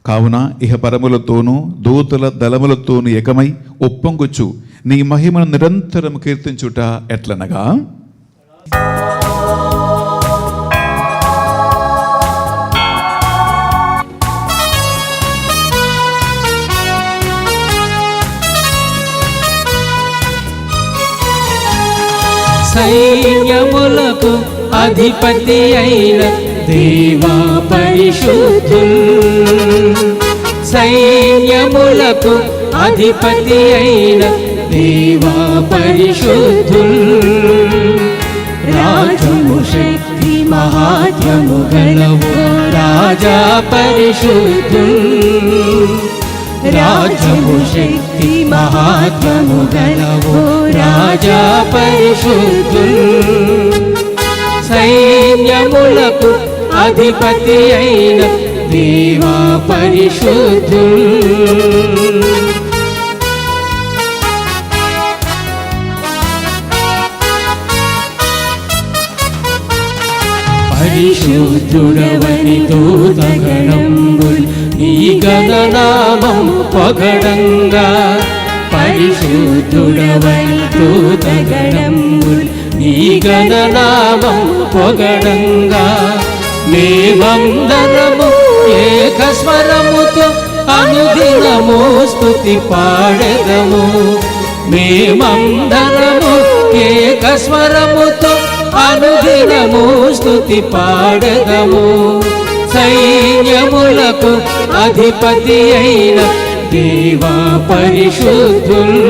కావున ఇహ పరములతోనూ దూతల దళములతోనూ ఏకమై ఒప్పొంగుచు నీ మహిమను నిరంతరం కీర్తించుట ఎట్లనగా, సైన్యములకు అధిపతి అయిన దేవా పరిశుద్ధుల్. సైన్యములకు అధిపతి అయిన దేవా పరిశుద్ధుల్. రాజము శక్తి మహాత్మ్యము గలవు రాజా పరిశుద్ధుల్. రాజము శక్తి మహాత్మ్యము గలవు రాజా పరిశుద్ధుల్. సైన్యములకు అధిపతి అయిన దేవా పరిశుద్ధుల్. పరిశుద్ధుడవని దూతగణంబుల్ నీ గణనామం పొగడంగా. పరిశుద్ధుడవని దూతగణంబుల్ నీ గణనామం పొగడంగా. మేమందరము ఏకస్వరముతో అనుదినము స్తుతి పాడెదము. మేమందరము ఏకస్వరముతో అనుదినము స్తుతి పాడెదము. సైన్యములకు అధిపతి అయిన దేవా పరిశుద్ధుల్.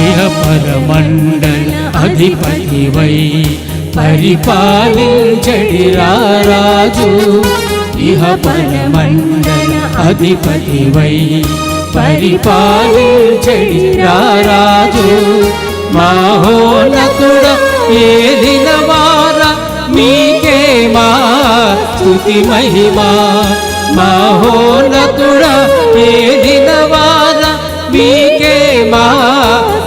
ఇహ పరమండల అధిపతివై పరిపాలించడి రారాజు. ఇహ పరమండల అధిపతివై పరిపాలించడి రారాజు. మహోన్నతుడ ఏలిన వార మీకే మా స్తుతి మహిమా. మహోన్నతుడ ఏలిన వార మీకే మా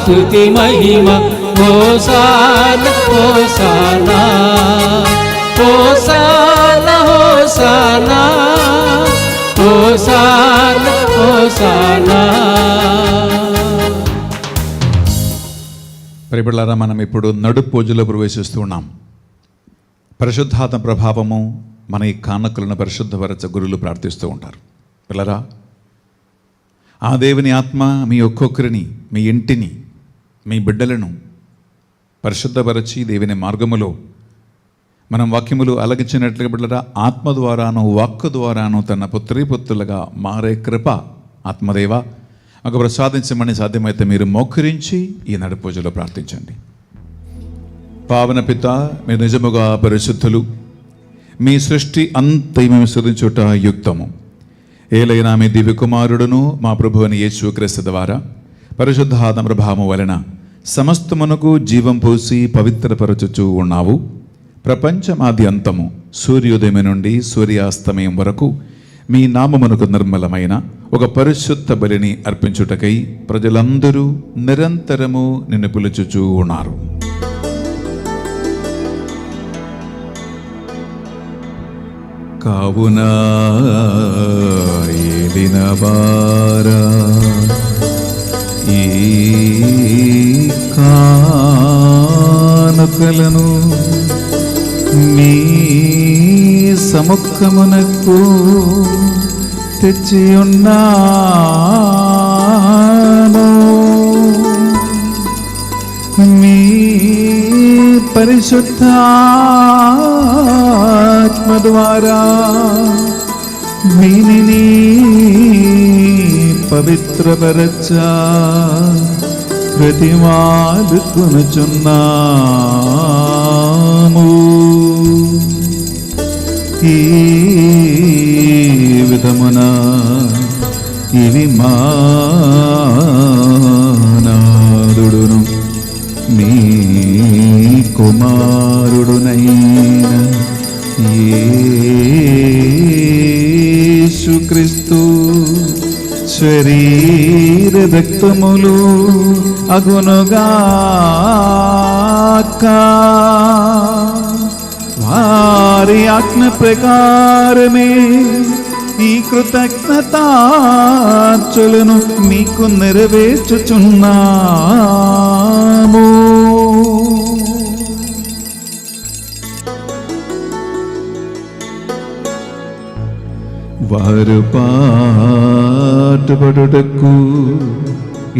స్తుతి మహిమ. Hosanna hosanna hosanna hosanna hosanna hosanna. ప్రియబిడ్డలారా, మనం ఇప్పుడు నడు పూజలో ప్రవేశిస్తూ ఉన్నాం. పరిశుద్ధాత్మ ప్రభావము మన ఈ కానుకలను పరిశుద్ధపరచ గురువులు ప్రార్థిస్తూ ఉంటారు. పిల్లరా, ఆ దేవుని ఆత్మ మీ ఒక్కొక్కరిని, మీ ఇంటిని, మీ బిడ్డలను పరిశుద్ధపరచి దేవుని మార్గములో మనం వాక్యములు అలగించినట్లుగా బిడ్డరా ఆత్మ ద్వారాను వాక్కు ద్వారాను తన పుత్రులుగా మారే కృప ఆత్మదేవ మాకు ప్రసాదించమని సాధ్యమైతే మీరు మోకరించి ఈ నడు పూజలో ప్రార్థించండి. పావన పిత, మీరు నిజముగా పరిశుద్ధులు. మీ సృష్టి అంతా మేము సృజించుట యుక్తము. ఏలైనా మీ దివ్య కుమారుడును మా ప్రభు అని యేసుక్రీస్తు ద్వారా పరిశుద్ధాత్మ ప్రభావము వలన సమస్తమునకు జీవం పోసి పవిత్రపరచుచూ ఉన్నావు. ప్రపంచమాది అంతము సూర్యోదయం నుండి సూర్యాస్తమయం వరకు మీ నామమునకు నిర్మలమైన ఒక పరిశుద్ధ బలిని అర్పించుటకై ప్రజలందరూ నిరంతరము నిన్ను పిలుచుచూ ఉన్నారు. కావున ఏలిన వారా ఈ కానుకలను మీ సముఖమునకు తెచ్చి ఉన్నాను. మీ పరిశుద్ధాత్మ ద్వారా వీనిని పవిత్రపరచా ప్రతిమాలుకొనుచున్నాము. ఈ విధమున ఇవి మా నాదుడును మీ కుమారుడునైన యేసుక్రీస్తు శరీర రక్తములు అగునుగాక. వారి ఆజ్ఞ ప్రకారమే ఈ కృతజ్ఞతార్చనలను మీకు నెరవేర్చుచున్నాము. వారు పాటుపడుటకు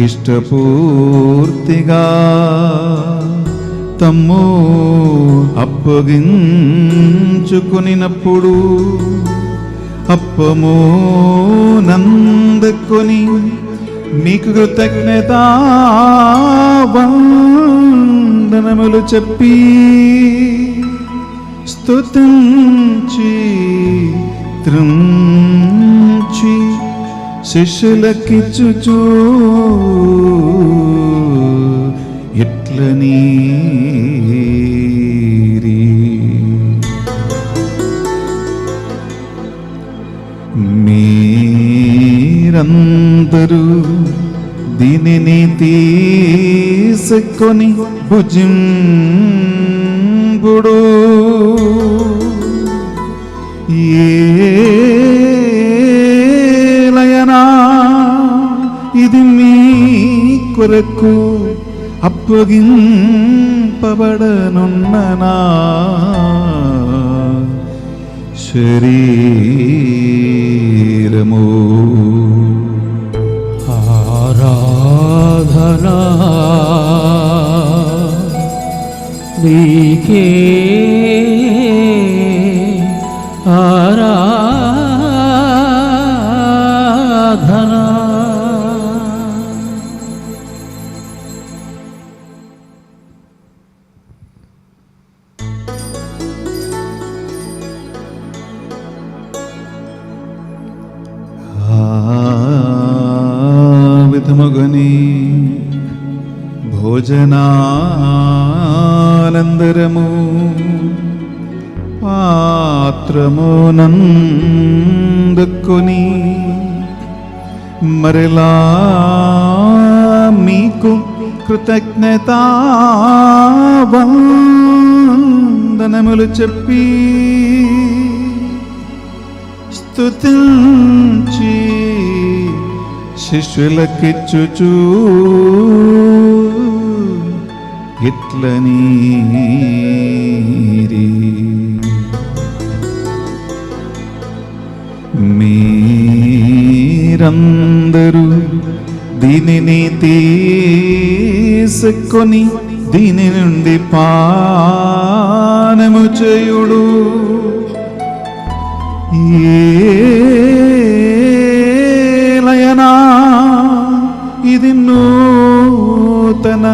ఇష్టపూర్తిగా తమ్ము అప్పగించుకొనినప్పుడు అప్పము నందుకొని మీకు కృతజ్ఞతా వందనములు చెప్పి స్తుతించి త్రుంచి శిష్యులకిచ్చుచూ ఇట్లని మీరందరూ దీనిని తీసుకొని భుజింపుడు. ఏలయనా ఇది మీ కొరకు అప్పగింపబడనున్ననా శరీరము. ఆరాధనా నీకే ఆరాధనా. విధముగని భోజనానందరము పాత్రమునందుకొని మరలా మీకు కృతజ్ఞతా వందనములు చెప్పి స్తుతించి శిష్యులకిచ్చుచూ ఇట్లని మీరందరూ దీనిని తీసుకొని దీని నుండి పానము చేయుడు. ఏలయనా ఇది నూతన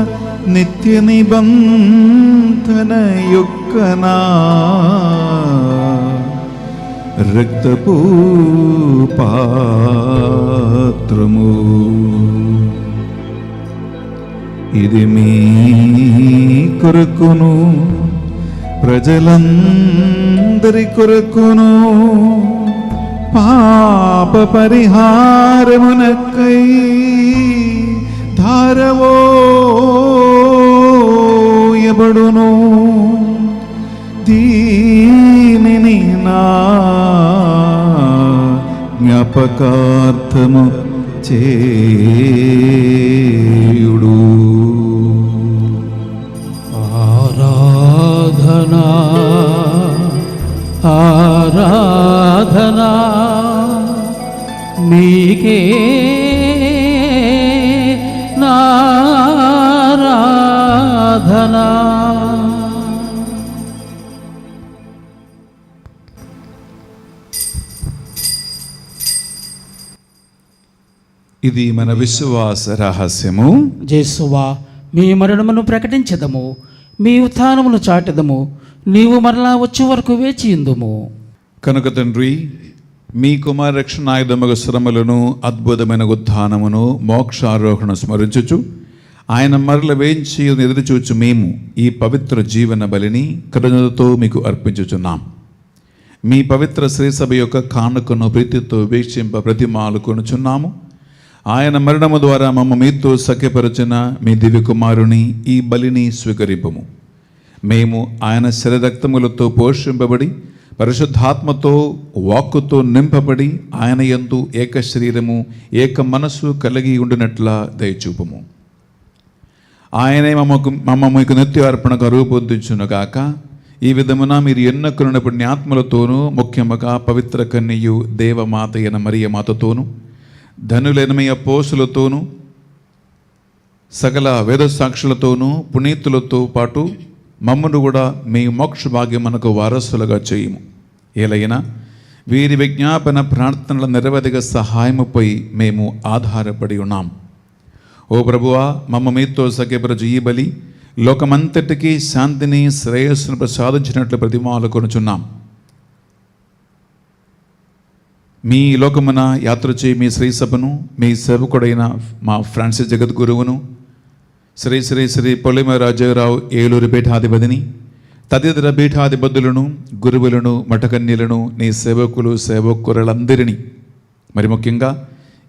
నిత్య నిబంధన యొక్కనా రక్తపు పాత్రము. ఇది మీ కొరకును ప్రజలందరి కొరకును పాప పరిహారమునకై ధారవోయబడును. దీనిని నా జ్ఞాపకార్థము చేయుడు. ఆరాధనా ఆరాధనా నీకే నారాధనా. ఇది మన విశ్వాస రహస్యము. జేసువా మీ మరణమును ప్రకటించదము, మీ ఉత్థానమును చాటెదము, నీవు మరలా వచ్చే వరకు వేచియుందుము. కనుక తండ్రి, మీ కుమార రక్షణాయుధముగ శ్రమలను, అద్భుతమైన ఉత్థానమును, మోక్షారోహణ స్మరించుచు ఆయన మరల వేయించి ఎదురుచూచు మేము ఈ పవిత్ర జీవన బలిని కరుణతో మీకు అర్పించుచున్నాం. మీ పవిత్ర శ్రీసభ యొక్క కానుకను ప్రీతితో వీక్షింప ప్రతిమాలు కొనుచున్నాము. ఆయన మరణము ద్వారా మమ్మ మీతో సఖ్యపరచిన మీ దివ్య కుమారుని ఈ బలిని స్వీకరింపము. మేము ఆయన శరీరక్తములతో పోషింపబడి పరిశుద్ధాత్మతో వాక్కుతో నింపబడి ఆయన యందు ఏక శరీరము ఏక మనస్సు కలిగి ఉండినట్లా దయచూపము. ఆయనే మమ్మ మీకు నిత్య అర్పణకు రూపొందించునుగాక. ఈ విధమున మీరు ఎన్నుకున్న పుణ్యాత్మలతోనూ, ముఖ్యముగా పవిత్ర కన్యయు దేవమాత అయిన మరియ మాతతోనూ, ధనులైన మీ అపోస్తులతోనూ, సకల వేద సాక్షులతోనూ, పునీతులతో పాటు మమ్మను కూడా మీ మోక్ష భాగ్యం మనకు వారసులుగా చేయము. ఏలైనా వీరి విజ్ఞాపన ప్రార్థనల నిరవధిక సహాయముపై మేము ఆధారపడి ఉన్నాం. ఓ ప్రభువా, మమ్మ మీతో సఖ్యపరచు ఈ బలి లోకమంతటికీ శాంతిని శ్రేయస్సును ప్రసాదించినట్లు ప్రతిమాలు కొనుచున్నాం. మీ లోకమున యాత్ర చేయి మీ శ్రీ సభను, మీ సేవకుడైన మా ఫ్రాన్సిస్ జగద్గురువును, శ్రీ శ్రీ శ్రీ పొలిమ రాజారావు ఏలూరు పీఠాధిపతిని, తదితర పీఠాధిపతులను, గురువులను, మఠకన్యలను, నీ సేవకులు సేవకులందరినీ, మరి ముఖ్యంగా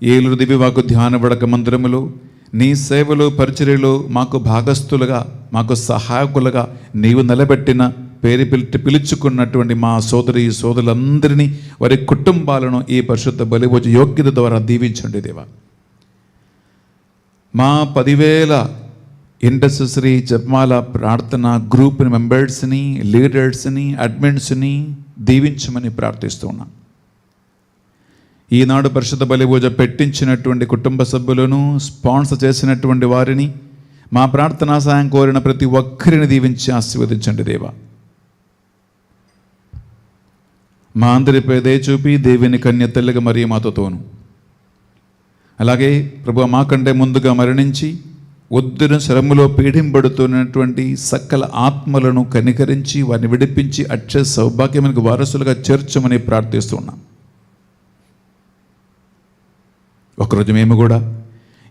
ఏలూరు దివ్యవాకు ధ్యాన వడక మందిరములో నీ సేవలు పరిచర్యలో మాకు భాగస్థులుగా, మాకు సహాయకులుగా నీవు నిలబెట్టిన పేరు పిలుచుకున్నటువంటి మా సోదరులందరినీ, వారి కుటుంబాలను ఈ పరిశుద్ధ బలిభోజ యోగ్యత ద్వారా దీవించండి దేవా. మా 10,000 ఇంటర్సెసరీ జపమాల ప్రార్థన గ్రూప్ మెంబర్స్ని, లీడర్స్ని, అడ్మిన్స్ని దీవించమని ప్రార్థిస్తున్నాం. ఈనాడు పరిశుద్ధ బలిభోజ పెట్టించినటువంటి కుటుంబ సభ్యులను, స్పాన్సర్ చేసినటువంటి వారిని, మా ప్రార్థనా సాయం కోరిన ప్రతి ఒక్కరిని దీవించి ఆశీర్వదించండి దేవా. మా అందరిపై దయ చూపి దేవుని కన్య తెల్లగా మరియు మాతోను, అలాగే ప్రభు మాకంటే ముందుగా మరణించి ఒత్తిడి శ్రమలో పీడింపడుతున్నటువంటి సకల ఆత్మలను కనికరించి వారిని విడిపించి అక్షయ సౌభాగ్యమునికి వారసులుగా చేర్చమని ప్రార్థిస్తున్నాం. ఒకరోజు మేము కూడా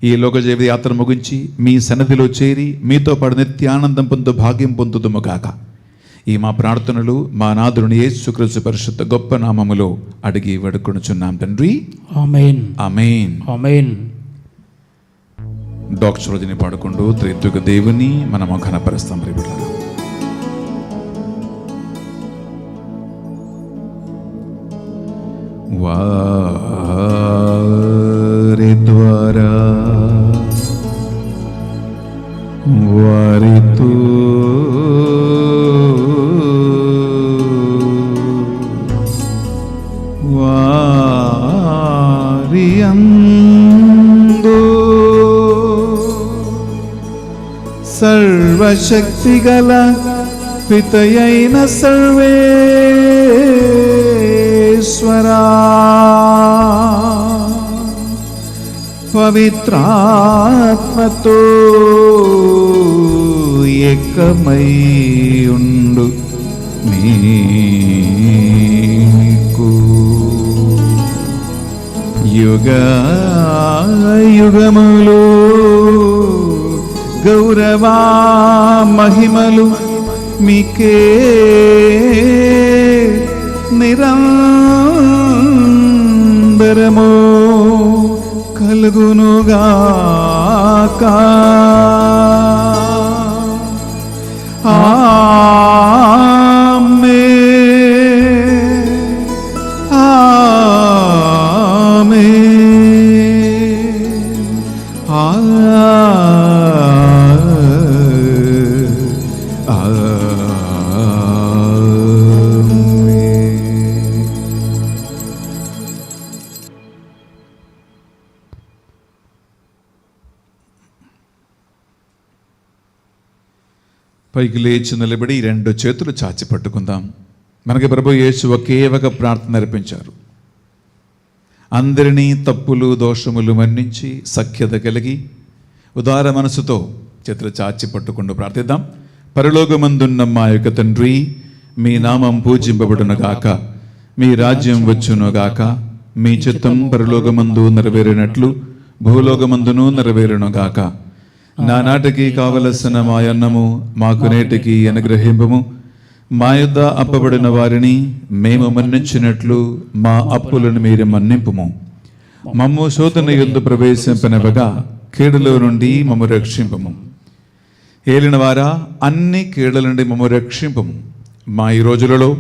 ఈ లోక జీవిత యాత్ర ముగించి మీ సన్నిధిలో చేరి మీతో పాటు నిత్యానందం పొందు భాగ్యం పొందుదుము గాక. ఈ మా ప్రార్థనలు మా నాథుని యేసుక్రీస్తు పరిశుద్ధ గొప్ప నామములో అడిగి వేడుకొనుచున్నాం తండ్రి, ఆమేన్. ఆమేన్. ఆమేన్. డాక్టర్ రోజుని పాడుకుంటూ త్రిత్విక దేవుని మనము ఘనపరుస్తాం. ప్రియబిడ్డలారా, వారి ద్వారా వారితో వారి అందు సర్వశక్తిగల పితయైన సర్వేశ్వరా పవిత్రాత్మతో ఏకమై ఉండు నీకు యుగ యుగములు గౌరవ మహిమలు మీకే నిరంతరము కలుగునుగాక. ఆమేన్. ఆమేన్. పైకి లేచి నిలబడి 2 చేతులు చాచి పట్టుకుందాం. మనకి ప్రభు యేసు ఒకే ఒక ప్రార్థన నేర్పించారు. అందరినీ తప్పులు దోషములు మన్నించి సఖ్యత కలిగి ఉదార మనసుతో చేతులు చాచి పట్టుకుంటూ ప్రార్థిద్దాం. పరలోకమందున్న మా యొక్క తండ్రి, మీ నామం పూజింపబడునుగాక, మీ రాజ్యం వచ్చునుగాక, మీ చిత్తం పరలోకమందు నెరవేరినట్లు భూలోకమందును నెరవేరునుగాక. నానాటికి కావలసిన మా అన్నము మాకు నేటికి అనుగ్రహింపము. మా యొద్ద అప్పబడిన వారిని మేము మన్నించినట్లు మా అప్పులను మీరు మన్నింపుము. మమ్ము శోధన యందు ప్రవేశింపనివ్వగా కీడులో నుండి మమ్ము రక్షింపము. ఏలిన వారా, అన్ని కీడుల నుండి మమ్ము రక్షింపము. మా ఈ రోజులలో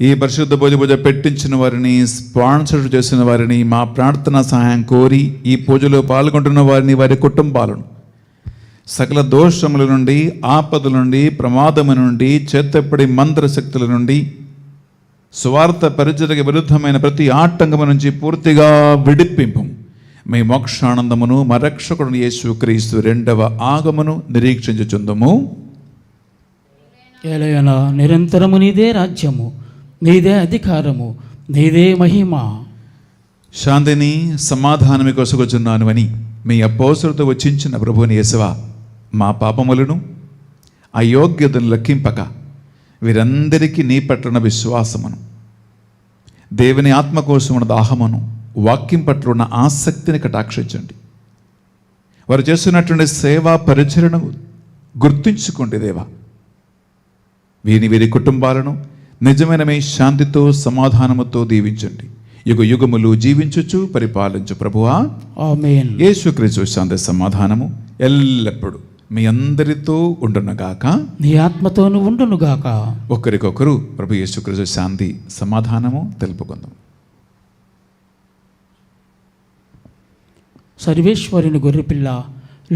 ఈ పరిశుద్ధ పూజ పెట్టించిన వారిని, స్పాన్సర్ చేసిన వారిని, మా ప్రార్థన సహాయం కోరి ఈ పూజలో పాల్గొంటున్న వారిని, వారి కుటుంబాలను సకల దోషముల నుండి, ఆపదల నుండి, ప్రమాదము నుండి, చేతపడి మంత్ర శక్తుల నుండి, స్వార్థ పరిచర్యకు విరుద్ధమైన ప్రతి ఆటంకము నుంచి పూర్తిగా విడిపింపు. మీ మోక్షానందమును మా రక్షకుడు యేసుక్రీస్తు 2వ ఆగమను నిరీక్షించుచుందుము. ఏలయనా నిరంతరము నీదే రాజ్యము, నీదే అధికారము, నీదే మహిమ. శాంతిని సమాధానమి కొసగుచున్నాను అని మీ అపోసరుతో వచ్చించిన ప్రభుని యేసవా, మా పాపములను అయోగ్యతను లెక్కింపక వీరందరికీ నీ పట్ల విశ్వాసమును, దేవుని ఆత్మ కోసం ఉన్న దాహమును, వాక్యం పట్ల ఉన్న ఆసక్తిని కటాక్షించండి. వారు చేస్తున్నటువంటి సేవా పరిచరణ గుర్తుంచుకోండి దేవా. వీరి కుటుంబాలను నిజమైన మీ శాంతితో సమాధానముతో దీవించండి. యుగ యుగములు జీవించుచు పరిపాలించు ప్రభువా. ఆమేన్. యేసుక్రీస్తు శాంతి సమాధానము ఎల్లప్పుడూ మీ అందరితో ఉండునుగాక. నీ ఆత్మతోను ఉండునుగాక. ఒకరికొకరు ప్రభు యేసుక్రీస్తు శాంతి సమాధానము తెలుపుకుందాం. సర్వేశ్వరుని గొర్రెపిల్ల,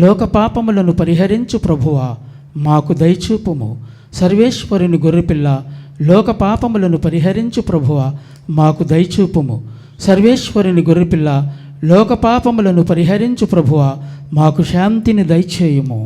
లోక పాపములను పరిహరించు ప్రభువా, మాకు దయచూపుము. సర్వేశ్వరుని గొర్రెపిల్ల, లోక పాపములను పరిహరించు ప్రభువా, మాకు దయచూపుము. సర్వేశ్వరుని గొర్రెపిల్ల, లోక పాపములను పరిహరించు ప్రభువా, మాకు శాంతిని దయచేయుము.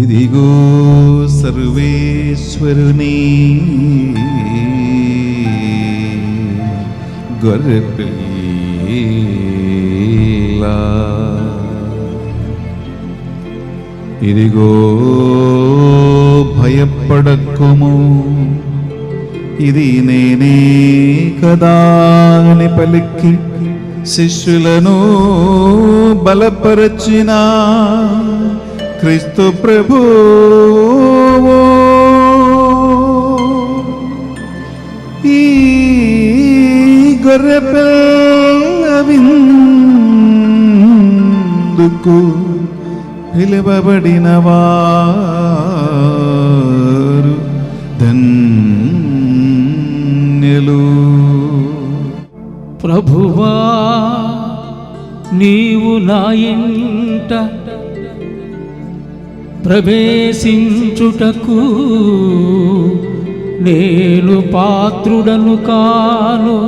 ఇదిగో సర్వేశ్వరుని గొర్రెపిల్ల, ఇదిగో భయపడకుము, ఇది నేనే కదా అని పలికి శిష్యులను బలపరచిన క్రీస్తు ప్రభువు. ఈ గొర్రెపిల్ల విందుకు పిలువబడిన వారు ధన్యులు. ప్రభువా, నీవు నా ఇంట ప్రవేశించుటకు నేను పాత్రుడను కాను,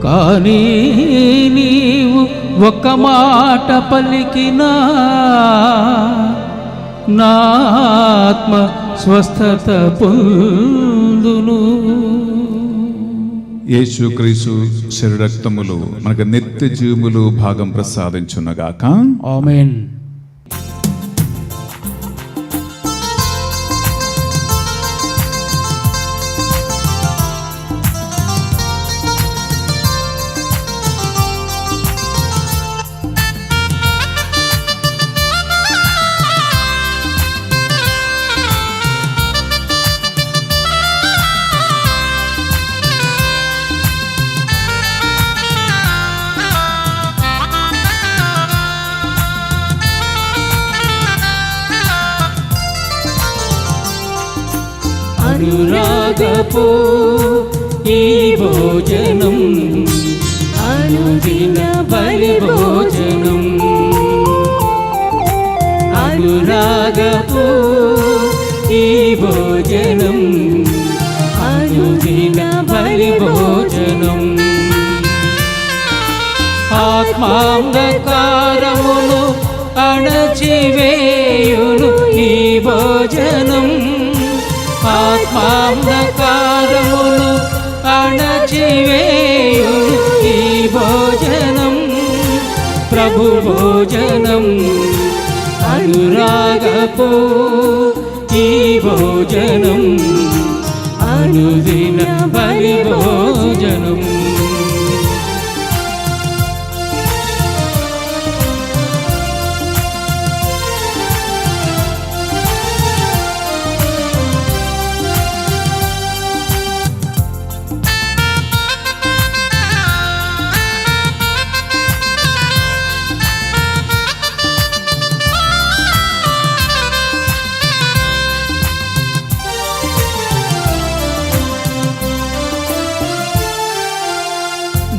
కానీ నీవు ఒక మాట పలికినా నా ఆత్మ స్వస్థత పొందును. యేసుక్రీస్తు శరీర రక్తములు మనకు నిత్య జీవములు భాగం ప్రసాదించునగాక. ఆమేన్. అనురాగపు ఈ భోజనం అనుదిన బలి భోజనం. అనురాగపు ఈ భోజనం అనుదిన బలి భోజనం. ఆత్మాంధకారమును అణచివేయును ఈ భోజనం. ఆత్మాంధకారమును అణచివేయును ఈ భోజనం. ప్రభు భోజనం అనురాగపు ఈ భోజనం అనుదిన బలి భోజనం.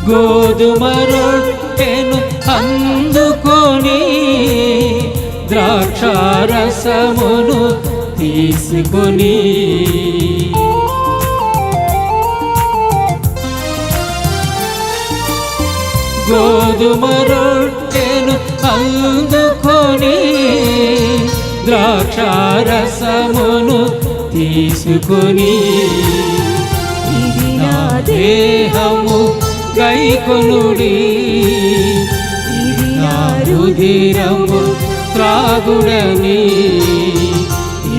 గోధుమ రొట్టెను అందుకొని ద్రాక్షారసమును తీసుకొని గోధుమ రొట్టెను అందుకొని ద్రాక్షారసమును తీసుకొని ఇది నా దేహము గైకొనుడి, ఇది నా రుధిరము త్రాగుడని.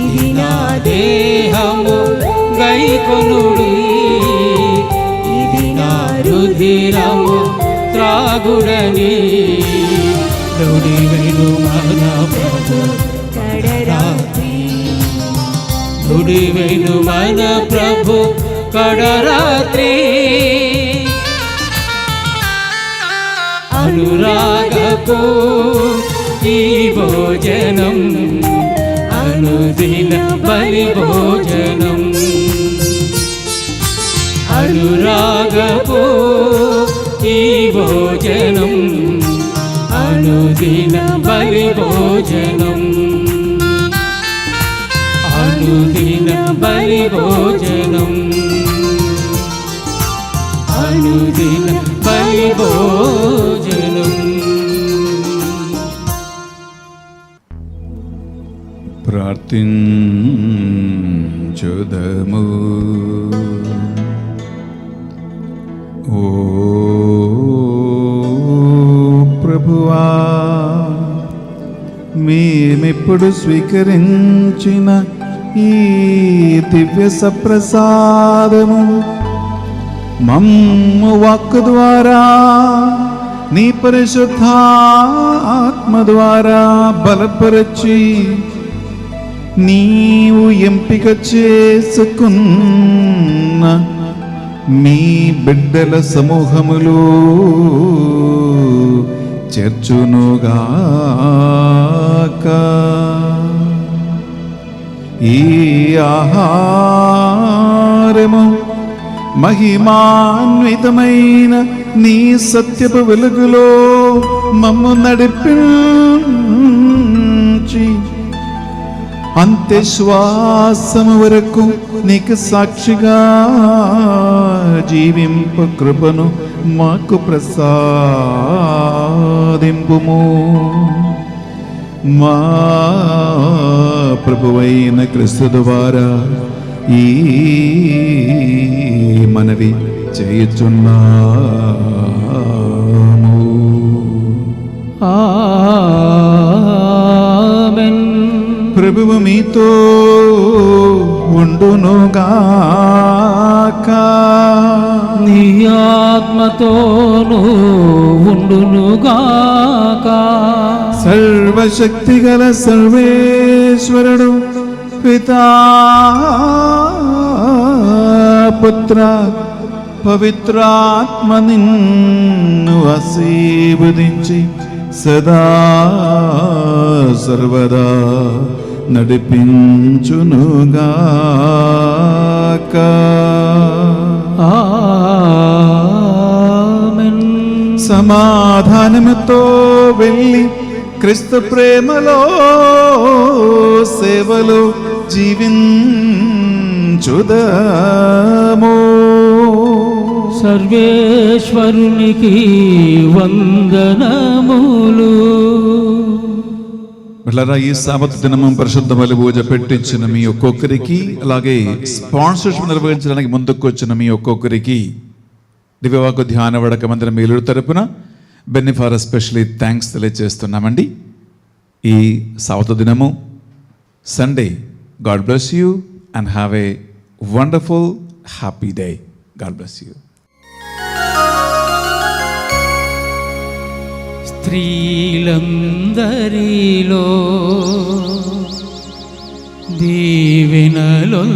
ఇది నా దేహము గైకొనుడి, ఇది నా రుధిరము త్రాగుడని. నుడివెను మన ప్రభు కడరాత్రి, నుడివెను మన ప్రభు కడరాత్రి. అనురాగపు ఈ భోజనం అనుదిన బలి భోజనం. అనురాగపు ఈ భోజనం అనుదిన బలి భోజనం. అనుదిన బలి భోజనం, అనుదిన బలి భోజనం. ప్రార్థించుదము. ఓ ప్రభువా, మేమెప్పుడు స్వీకరించిన ఈ దివ్య సప్రసాదము మమ్ము వాక్కు ద్వారా నీ పరిశుద్ధాత్మ ద్వారా బలపరచి నీవు ఎంపిక చేసుకున్న మీ బిడ్డల సమూహములో చేర్చునుగాక. ఈ ఆహారము మహిమాన్వితమైన నీ సత్యపు వెలుగులో మమ్ము నడిపించి అంత్యశ్వాసము వరకు నీకు సాక్షిగా జీవింప కృపను మాకు ప్రసాదింపుము. మా ప్రభువైన క్రీస్తు ద్వారా ఈ మనవి చేయుచున్నాము. ఆమేన్. ప్రభువు మీతో ఉండునుగాక. నీ ఆత్మతోనూ ఉండునుగాక. సర్వశక్తిగల సర్వేశ్వరుడు పితా పుత్ర పవిత్రాత్మ నిన్ను ఆశీర్వదించి సదా సర్వదా నడిపించునుగాక. ఆమేన్. సమాధానముతో వెళ్ళి క్రీస్తు ప్రేమలో సేవలో జీవించుదము. సర్వేశ్వరునికి వందనములు. అలారా ఈ సాబత్ దినము పరిశుద్ధ బలి పూజ పెట్టించిన మీ ఒక్కొక్కరికి, అలాగే స్పాన్సర్షిప్ నిర్వహించడానికి ముందుకు వచ్చిన మీ ఒక్కొక్కరికి దివ్యవాకు ధ్యాన వడక మందిరం మేలుడు తరపున బెన్నిఫార్ ఎస్పెషలీ థ్యాంక్స్ తెలియజేస్తున్నామండి. ఈ సాబత్ దినము Sunday. God bless you and have a wonderful happy day. God bless you. స్త్రీలందరిలో దీవెనలొందిన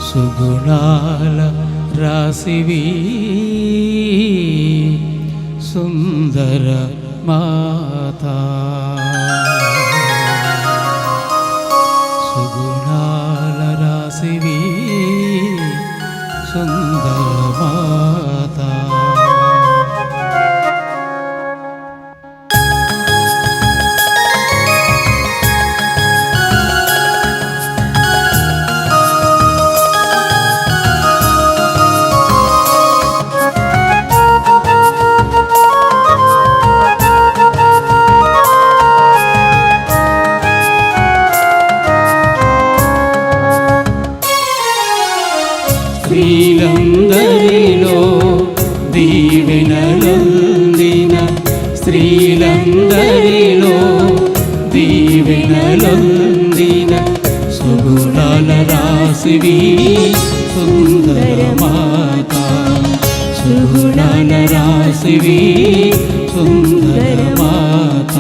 సుగుణాల రాశివి సుందర మాతా. సుగుణాల రాశివి సుందర మాతా. స్త్రీలందరిలో దీవెనలొందిన సుగుణాల రాశివి సుందర మాత, సుగుణాల రాశివి సుందర మాత.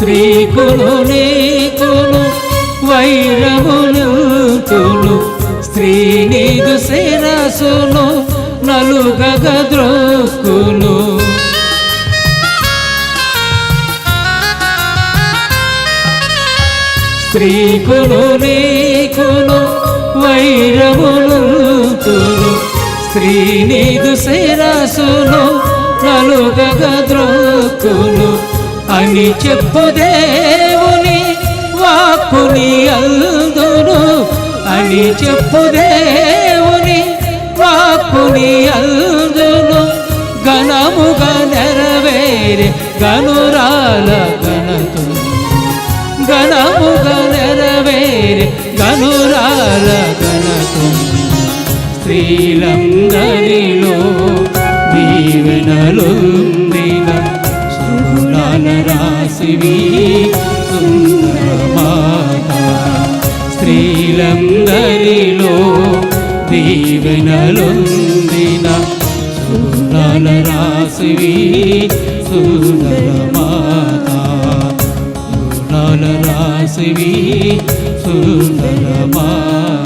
స్త్రీకును నీకును వైరములుతును, స్త్రీ నీదు శిరసును నలుగగ ద్రోక్కును. స్త్రీకును నీకును వైరములుతును, స్త్రీ నీదు శిరసును నలుగగ ద్రోక్కును అని చెప్పు దేవుని వాక్కుని అల్దును, అని చెప్పు దేవుని వాక్కుని అల్దును. ఘనముగా నెరవేరే గనురాల ఘనతు, ఘనముగా నెరవేరే గనురాల ఘనతు. స్త్రీలందరిలో దీవెనలొందిన సుగుణాల రాశివి సుందర మాత. స్త్రీలందరిలో దీవెనలొందిన సుగుణాల రాశివి సుందర మాత, సుగుణాల రాశివి సుందర మాత.